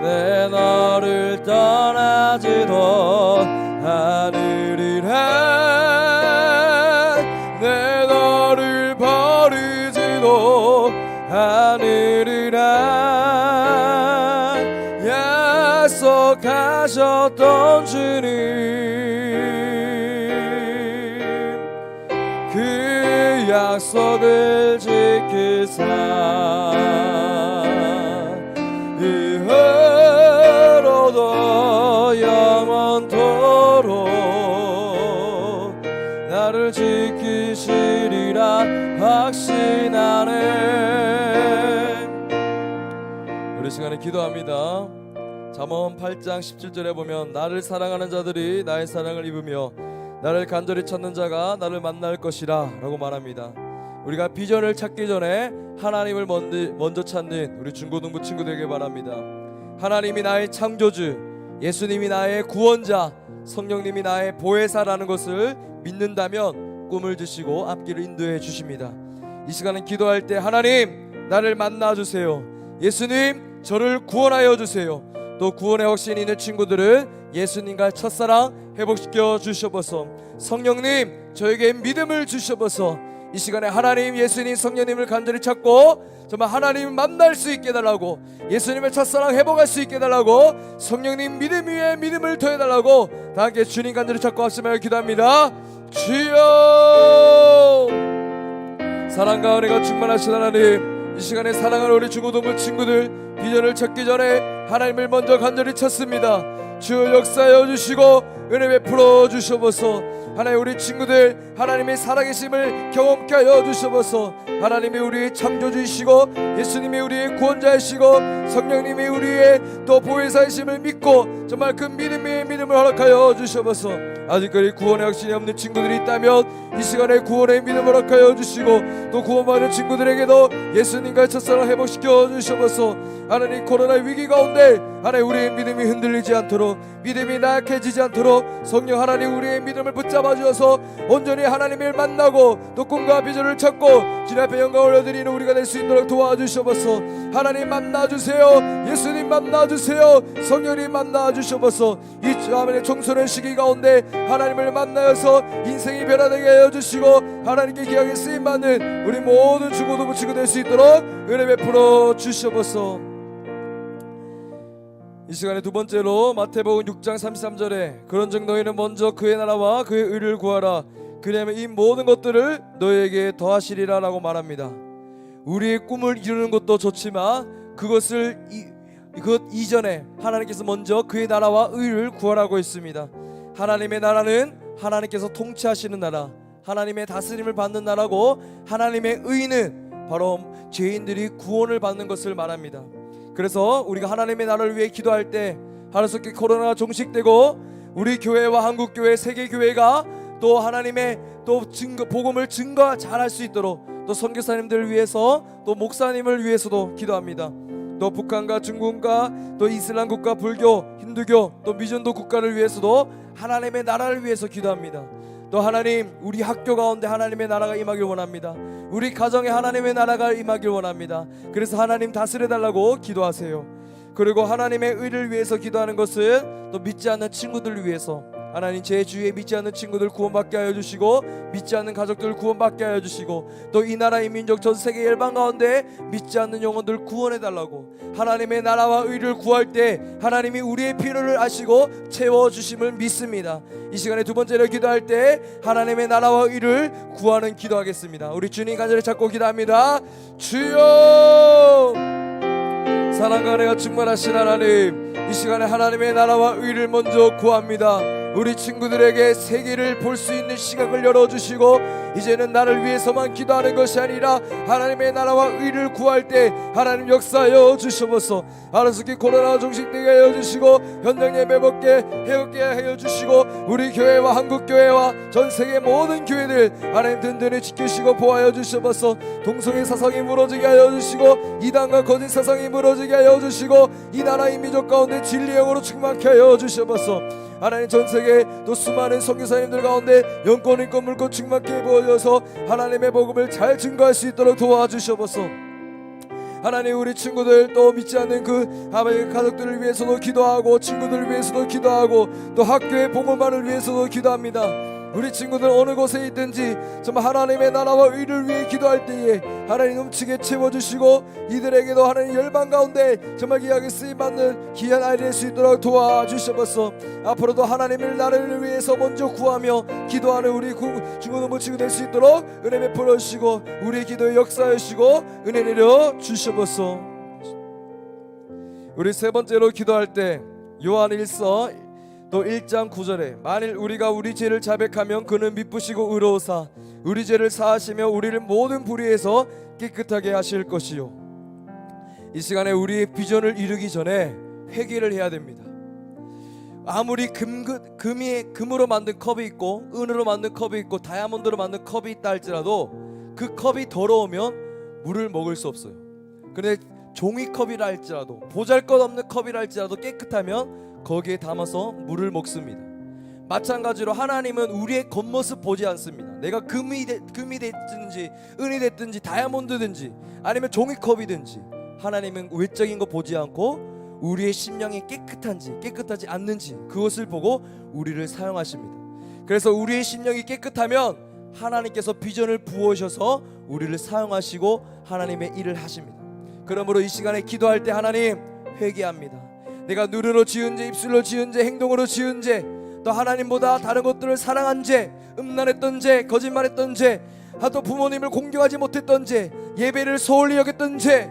내 너를 떠나지도 않으리라. 내 너를 버리지도 않으리라. 약속하셨던 주님, 그 약속을 지키사 이후로도 영원토록 나를 지키시리라 확신하네. 우리 시간에 기도합니다. 잠언 8장 17절에 보면 나를 사랑하는 자들이 나의 사랑을 입으며 나를 간절히 찾는 자가 나를 만날 것이라 라고 말합니다. 우리가 비전을 찾기 전에 하나님을 먼저 찾는 우리 중고등부 친구들에게 바랍니다. 하나님이 나의 창조주, 예수님이 나의 구원자, 성령님이 나의 보혜사라는 것을 믿는다면 꿈을 주시고 앞길을 인도해 주십니다. 이 시간은 기도할 때 하나님 나를 만나 주세요. 예수님 저를 구원하여 주세요. 또 구원의 확신이 있는 친구들은 예수님과 첫사랑 회복시켜 주셔서 성령님 저에게 믿음을 주셔서 이 시간에 하나님 예수님 성령님을 간절히 찾고 정말 하나님을 만날 수 있게 해달라고, 예수님의 첫사랑 회복할 수 있게 해달라고, 성령님 믿음 위에 믿음을 더해달라고 다 함께 주님 간절히 찾고 합심하여 기도합니다. 주여, 사랑과 은혜가 충만하신 하나님, 이 시간에 사랑하는 우리 중고등부 친구들 비전을 찾기 전에 하나님을 먼저 간절히 찾습니다. 주여 역사하여 주시고 은혜 베풀어 주셔서 하나님 우리 친구들 하나님의 살아계심을 경험케 하여 주셔서 하나님이 우리의 창조주이시고 예수님이 우리의 구원자이시고 성령님이 우리의 또 보혜사이심을 믿고 정말 그 믿음의 믿음을 허락하여 주셔서 아직까지 구원의 확신이 없는 친구들이 있다면 이 시간에 구원의 믿음을 허락하여 주시고 또 구원받는 친구들에게도 예수님과 첫사랑 회복시켜 주셔서 하나님 코로나 위기 가운데 하나님 우리의 믿음이 흔들리지 않도록, 믿음이 나약해지지 않도록 성령 하나님 우리의 믿음을 붙잡아 주셔서 온전히 하나님을 만나고 또 꿈과 비전을 찾고 주님 앞에 영광을 올려드리는 우리가 될 수 있도록 도와주셔서 하나님 만나주세요. 예수님 만나주세요. 성령님 만나주셔서 이 아멘의 청소년 시기 가운데 하나님을 만나서 인생이 변화되게 하여 주시고 하나님께 귀하게 쓰임받는 우리 모든 중고등부 친구 될 수 있도록 은혜 베풀어 주셔서 이 시간에 두 번째로 마태복음 6장 33절에 그런즉 너희는 먼저 그의 나라와 그의 의를 구하라 그리하면 이 모든 것들을 너희에게 더하시리라 라고 말합니다. 우리의 꿈을 이루는 것도 좋지만 그것 이전에 하나님께서 먼저 그의 나라와 의를 구하라고 했습니다. 하나님의 나라는 하나님께서 통치하시는 나라, 하나님의 다스림을 받는 나라고, 하나님의 의는 바로 죄인들이 구원을 받는 것을 말합니다. 그래서 우리가 하나님의 나라를 위해 기도할 때 하루속히 코로나가 종식되고 우리 교회와 한국교회, 세계교회가 또 하나님의 또 복음을 증거 잘할 수 있도록 또 선교사님들을 위해서 또 목사님을 위해서도 기도합니다. 또 북한과 중국과 또 이슬람 국가, 불교, 힌두교, 또 미전도 국가를 위해서도 하나님의 나라를 위해서 기도합니다. 또 하나님 우리 학교 가운데 하나님의 나라가 임하길 원합니다. 우리 가정에 하나님의 나라가 임하길 원합니다. 그래서 하나님 다스려달라고 기도하세요. 그리고 하나님의 의를 위해서 기도하는 것은 또 믿지 않는 친구들을 위해서 하나님 제 주위에 믿지 않는 친구들 구원받게 하여 주시고 믿지 않는 가족들 구원받게 하여 주시고 또 이 나라의 민족 전 세계 열방 가운데 믿지 않는 영혼들 구원해달라고 하나님의 나라와 의를 구할 때 하나님이 우리의 필요를 아시고 채워주심을 믿습니다. 이 시간에 두 번째로 기도할 때 하나님의 나라와 의를 구하는 기도하겠습니다. 우리 주님 간절히 찾고 기도합니다. 주여, 사랑과 은혜가 충만하신 하나님, 이 시간에 하나님의 나라와 의를 먼저 구합니다. 우리 친구들에게 세계를 볼 수 있는 시각을 열어주시고 이제는 나를 위해서만 기도하는 것이 아니라 하나님의 나라와 의를 구할 때 하나님 역사하여 주셔서 하루속히 코로나 종식되게 하여 주시고 현장 예배 먹게 해롭게 하여 주시고 우리 교회와 한국교회와 전 세계 모든 교회들 하나님 든든히 지키시고 보호하여 주셔서 동성애 사상이 무너지게 하여 주시고 이단과 거짓 사상이 무너지게 하여 주시고 이 나라의 민족 가운데 진리의 영으로 충만케 하여 주셔서 하나님 전 세계 또 수많은 선교사님들 가운데 영권 인권 물권 충만케 부어져서 하나님의 복음을 잘 증거할 수 있도록 도와주셔서 하나님 우리 친구들 또 믿지 않는 그 아버지 가족들을 위해서도 기도하고 친구들을 위해서도 기도하고 또 학교의 복음만을 위해서도 기도합니다. 우리 친구들 어느 곳에 있든지 정말 하나님의 나라와 의를 위해 기도할 때에 하나님 넘치게 채워주시고 이들에게도 하나님 열방 가운데 정말 귀하게 쓰임받는 귀한 아이 될 수 있도록 도와주셔서 앞으로도 하나님의 나라를 위해서 먼저 구하며 기도하는 우리 중고등부 친구 될 수 있도록 은혜 베풀어 주시고 우리 기도에 역사해 주시고 은혜 내려 주셔서 우리 세 번째로 기도할 때 요한 1서 또 1장 9절에 만일 우리가 우리 죄를 자백하면 그는 미쁘시고 의로우사 우리 죄를 사하시며 우리를 모든 불의에서 깨끗하게 하실 것이요. 이 시간에 우리의 비전을 이루기 전에 회개를 해야 됩니다. 아무리 금으로 만든 컵이 있고 은으로 만든 컵이 있고 다이아몬드로 만든 컵이 있다 할지라도 그 컵이 더러우면 물을 먹을 수 없어요. 근데 종이컵이라 할지라도 보잘것없는 컵이라 할지라도 깨끗하면 거기에 담아서 물을 먹습니다. 마찬가지로 하나님은 우리의 겉모습 보지 않습니다. 내가 금이 됐든지 은이 됐든지 다이아몬드든지 아니면 종이컵이든지 하나님은 외적인 거 보지 않고 우리의 심령이 깨끗한지 깨끗하지 않는지 그것을 보고 우리를 사용하십니다. 그래서 우리의 심령이 깨끗하면 하나님께서 비전을 부어셔서 우리를 사용하시고 하나님의 일을 하십니다. 그러므로 이 시간에 기도할 때 하나님 회개합니다. 내가 눈으로 지은 죄, 입술로 지은 죄, 행동으로 지은 죄, 또 하나님보다 다른 것들을 사랑한 죄, 음란했던 죄, 거짓말했던 죄, 또 부모님을 공경하지 못했던 죄, 예배를 소홀히 여겼던 죄,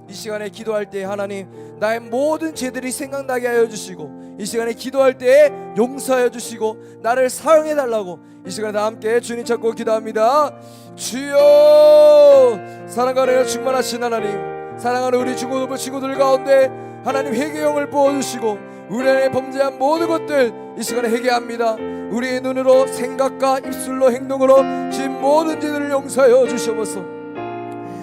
이 시간에 기도할 때 하나님 나의 모든 죄들이 생각나게 하여 주시고 이 시간에 기도할 때 용서하여 주시고 나를 사용해 달라고 이 시간에 다 함께 주님 찾고 기도합니다. 주여 사랑과 은혜로 충만하신 하나님, 사랑하는 우리 중고등부 친구들 가운데 하나님 회개형을 부어주시고 우리 안에 범죄한 모든 것들 이 시간에 회개합니다. 우리의 눈으로 생각과 입술로 행동으로 지은 모든 죄들을 용서하여 주시옵소서.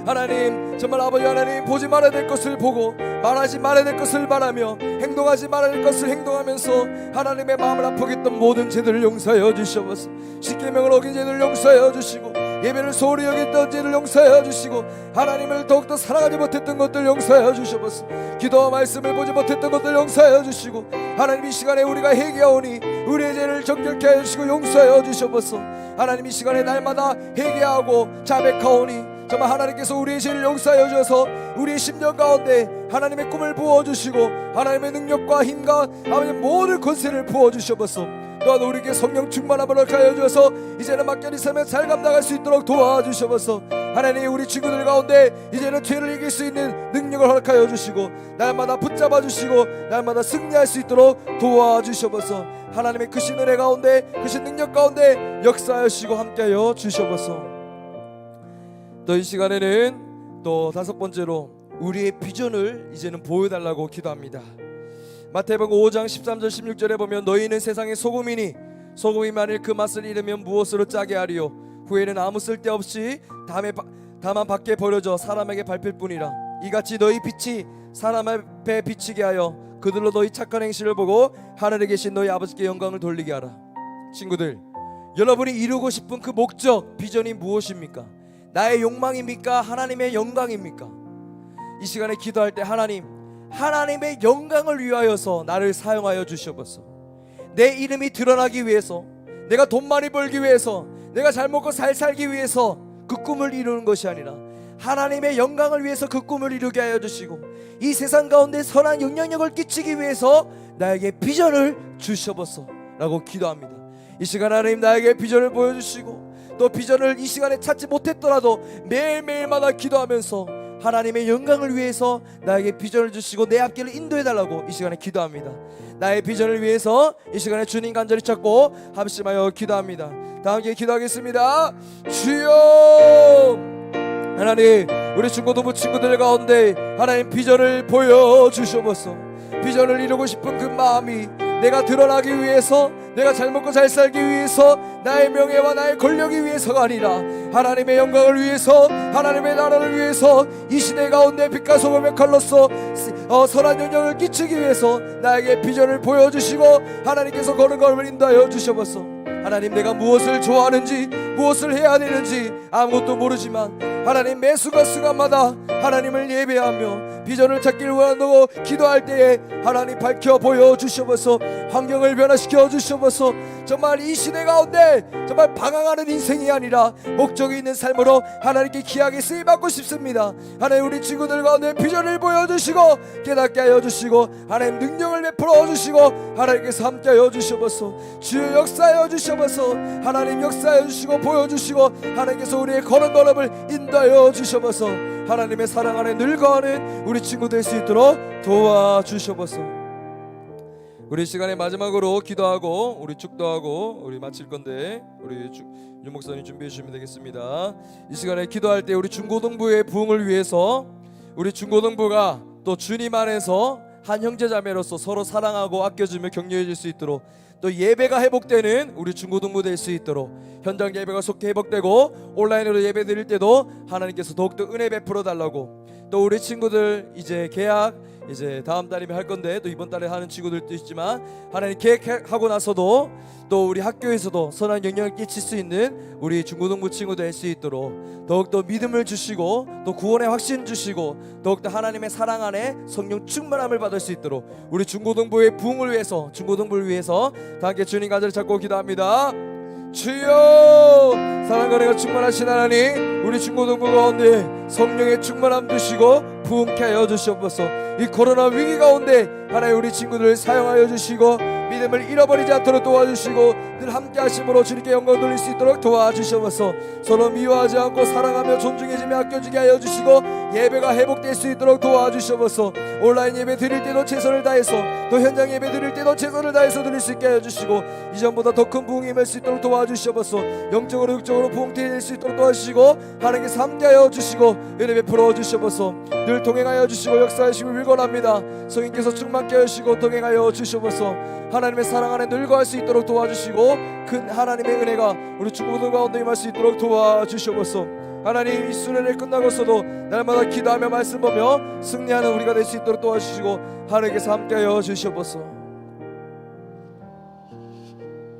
하나님 정말 아버지 하나님 보지 말아야 될 것을 보고 말하지 말아야 될 것을 말하며 행동하지 말아야 될 것을 행동하면서 하나님의 마음을 아프게 했던 모든 죄들을 용서하여 주시옵소서. 십계명을 어긴 죄들을 용서하여 주시고 예배를 소홀히 여겼던 죄를 용서하여 주시고 하나님을 더욱더 사랑하지 못했던 것들 용서하여 주시옵소서. 기도와 말씀을 보지 못했던 것들 용서하여 주시고 하나님 이 시간에 우리가 회개하오니 우리의 죄를 정결케 하여 주시고 용서하여 주시옵소서. 하나님 이 시간에 날마다 회개하고 자백하오니 정말 하나님께서 우리의 죄를 용서하여 주셔서 우리의 심령 가운데 하나님의 꿈을 부어주시고 하나님의 능력과 힘과 아버지 모든 권세를 부어주셔서 또한 우리에게 성령 충만함을 허락하여 주셔서 이제는 막연히 삶을 잘 감당할 수 있도록 도와주셔서 하나님 우리 친구들 가운데 이제는 죄를 이길 수 있는 능력을 허락하여 주시고 날마다 붙잡아 주시고 날마다 승리할 수 있도록 도와주셔서 하나님의 크신 은혜 가운데 크신 능력 가운데 역사하시고 함께하여 주셔서 또 이 시간에는 또 다섯 번째로 우리의 비전을 이제는 보여달라고 기도합니다. 마태복음 5장 13절 16절에 보면 너희는 세상의 소금이니 소금이 만일 그 맛을 잃으면 무엇으로 짜게 하리요 후에는 아무 쓸데없이 다만 밖에 버려져 사람에게 밟힐 뿐이라. 이같이 너희 빛이 사람 앞에 비치게 하여 그들로 너희 착한 행실을 보고 하늘에 계신 너희 아버지께 영광을 돌리게 하라. 친구들, 여러분이 이루고 싶은 그 목적, 비전이 무엇입니까? 나의 욕망입니까? 하나님의 영광입니까? 이 시간에 기도할 때 하나님의 영광을 위하여서 나를 사용하여 주시옵소서. 내 이름이 드러나기 위해서, 내가 돈 많이 벌기 위해서, 내가 잘 먹고 잘 살기 위해서 그 꿈을 이루는 것이 아니라 하나님의 영광을 위해서 그 꿈을 이루게 하여 주시고 이 세상 가운데 선한 영향력을 끼치기 위해서 나에게 비전을 주시옵소서 라고 기도합니다. 이 시간 하나님 나에게 비전을 보여주시고 또 비전을 이 시간에 찾지 못했더라도 매일매일마다 기도하면서 하나님의 영광을 위해서 나에게 비전을 주시고 내 앞길을 인도해달라고 이 시간에 기도합니다. 나의 비전을 위해서 이 시간에 주님 간절히 찾고 합심하여 기도합니다. 다 함께 기도하겠습니다. 주여, 하나님, 우리 중고등부 친구들 가운데 하나님 비전을 보여주시옵소서. 비전을 이루고 싶은 그 마음이 내가 드러나기 위해서, 내가 잘 먹고 잘 살기 위해서, 나의 명예와 나의 권력이 위해서가 아니라 하나님의 영광을 위해서, 하나님의 나라를 위해서, 이 시대 가운데 빛과 소금의 칼로서 선한 영향을 끼치기 위해서 나에게 비전을 보여주시고 하나님께서 거는 걸음을 인도하여 주셔서, 하나님, 내가 무엇을 좋아하는지, 무엇을 해야 되는지 아무것도 모르지만 하나님, 매 순간순간마다 하나님을 예배하며 비전을 찾기를 원한다고 기도할 때에 하나님 밝혀 보여주셔서 환경을 변화시켜 주셔서 정말 이 시대 가운데 정말 방황하는 인생이 아니라 목적이 있는 삶으로 하나님께 귀하게 쓰임받고 싶습니다. 하나님, 우리 친구들 가운데 비전을 보여주시고 깨닫게 하여 주시고 하나님 능력을 베풀어 주시고 하나님께서 함께 하여 주셔서 주여 역사하여 주셔서 하나님 역사하여 주시고 보여주시고 하나님께서 우리의 걸음걸음을 인도하여 주셔서 하나님의 사랑 안에 늘 거하는 우리 친구 될 수 있도록 도와주셔서, 우리 시간에 마지막으로 기도하고 우리 축도하고 우리 마칠 건데 우리 윤 목사님 준비해 주시면 되겠습니다. 이 시간에 기도할 때 우리 중고등부의 부흥을 위해서 우리 중고등부가 또 주님 안에서 한 형제자매로서 서로 사랑하고 아껴주며 격려해줄 수 있도록, 또 예배가 회복되는 우리 중고등부 될 수 있도록, 현장 예배가 속히 회복되고 온라인으로 예배 드릴 때도 하나님께서 더욱더 은혜 베풀어 달라고, 또 우리 친구들 이제 계약 이제 다음 달이면 할 건데 또 이번 달에 하는 친구들도 있지만 하나님 계획하고 나서도 또 우리 학교에서도 선한 영향을 끼칠 수 있는 우리 중고등부 친구들 될 수 있도록 더욱더 믿음을 주시고 또 구원의 확신 주시고 더욱더 하나님의 사랑 안에 성령 충만함을 받을 수 있도록 우리 중고등부의 부흥을 위해서, 중고등부를 위해서 다 함께 주님 간절히 찾고 기도합니다. 주여, 사랑과 은혜가 충만하신 하나님, 우리 중고등부 가운데 성령의 충만함 주시고 부흥케 하여 주시옵소서. 이 코로나 위기 가운데 하나님 우리 친구들을 사용하여 주시고 믿음을 잃어버리지 않도록 도와주시고 늘 함께 하심으로 주님께 영광 돌릴 수 있도록 도와주시옵소서. 서로 미워하지 않고 사랑하며 존중해주며 아껴주게 하여 주시고 예배가 회복될 수 있도록 도와주시옵소서. 온라인 예배 드릴 때도 최선을 다해서, 또 현장 예배 드릴 때도 최선을 다해서 드릴 수 있게 하여 주시고 이전보다 더 큰 부흥이 임할 수 있도록 도와주시옵소서. 영적으로 육적으로 부흥될 수 있도록 도와주시고 하나님께서 함께하여 주시고 은혜 베풀어 주시옵소서. 늘 동행하여 주시고 역사하시고 wil건합니다. 성인께서 충만케 하시고 동행하여 주시옵소서. 하나님의 사랑 안에 늘 거할 수 있도록 도와주시고 큰 하나님의 은혜가 우리 중고등 가운데 임할 수 있도록 도와주시옵소서. 하나님, 이 수련회 끝나고서도 날마다 기도하며 말씀 보며 승리하는 우리가 될 수 있도록 도와주시고 하나님께서 함께하여 주시옵소서.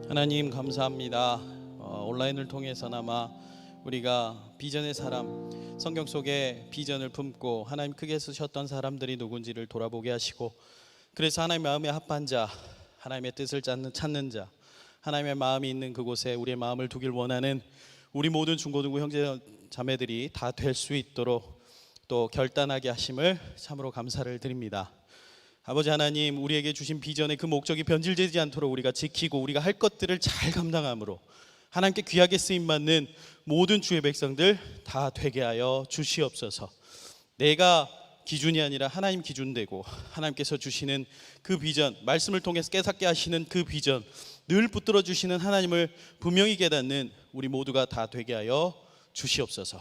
하나님 감사합니다. 온라인을 통해서나마 우리가 비전의 사람, 성경 속에 비전을 품고 하나님 크게 쓰셨던 사람들이 누군지를 돌아보게 하시고, 그래서 하나님 마음에 합한 자, 하나님의 뜻을 찾는 자, 하나님의 마음이 있는 그곳에 우리의 마음을 두길 원하는 우리 모든 중고등부 형제 자매들이 다 될 수 있도록 또 결단하게 하심을 참으로 감사를 드립니다. 아버지 하나님, 우리에게 주신 비전의 그 목적이 변질되지 않도록 우리가 지키고 우리가 할 것들을 잘 감당함으로 하나님께 귀하게 쓰임받는 모든 주의 백성들 다 되게 하여 주시옵소서. 내가 기준이 아니라 하나님 기준 되고 하나님께서 주시는 그 비전, 말씀을 통해서 깨닫게 하시는 그 비전, 늘 붙들어 주시는 하나님을 분명히 깨닫는 우리 모두가 다 되게 하여 주시옵소서.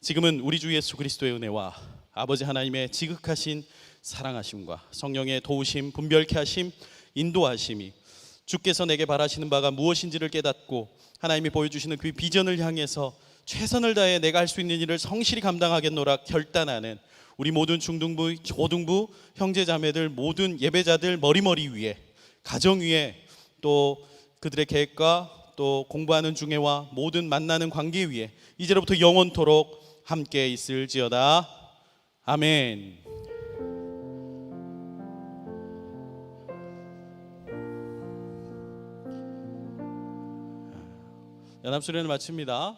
지금은 우리 주 예수 그리스도의 은혜와 아버지 하나님의 지극하신 사랑하심과 성령의 도우심, 분별케 하심, 인도하심이 주께서 내게 바라시는 바가 무엇인지를 깨닫고 하나님이 보여주시는 그 비전을 향해서 최선을 다해 내가 할 수 있는 일을 성실히 감당하겠노라 결단하는 우리 모든 중등부, 고등부 형제자매들, 모든 예배자들 머리머리 위에, 가정 위에, 또 그들의 계획과 또 공부하는 중에와 모든 만나는 관계 위에 이제로부터 영원토록 함께 있을지어다. 아멘. 연합수련을 마칩니다.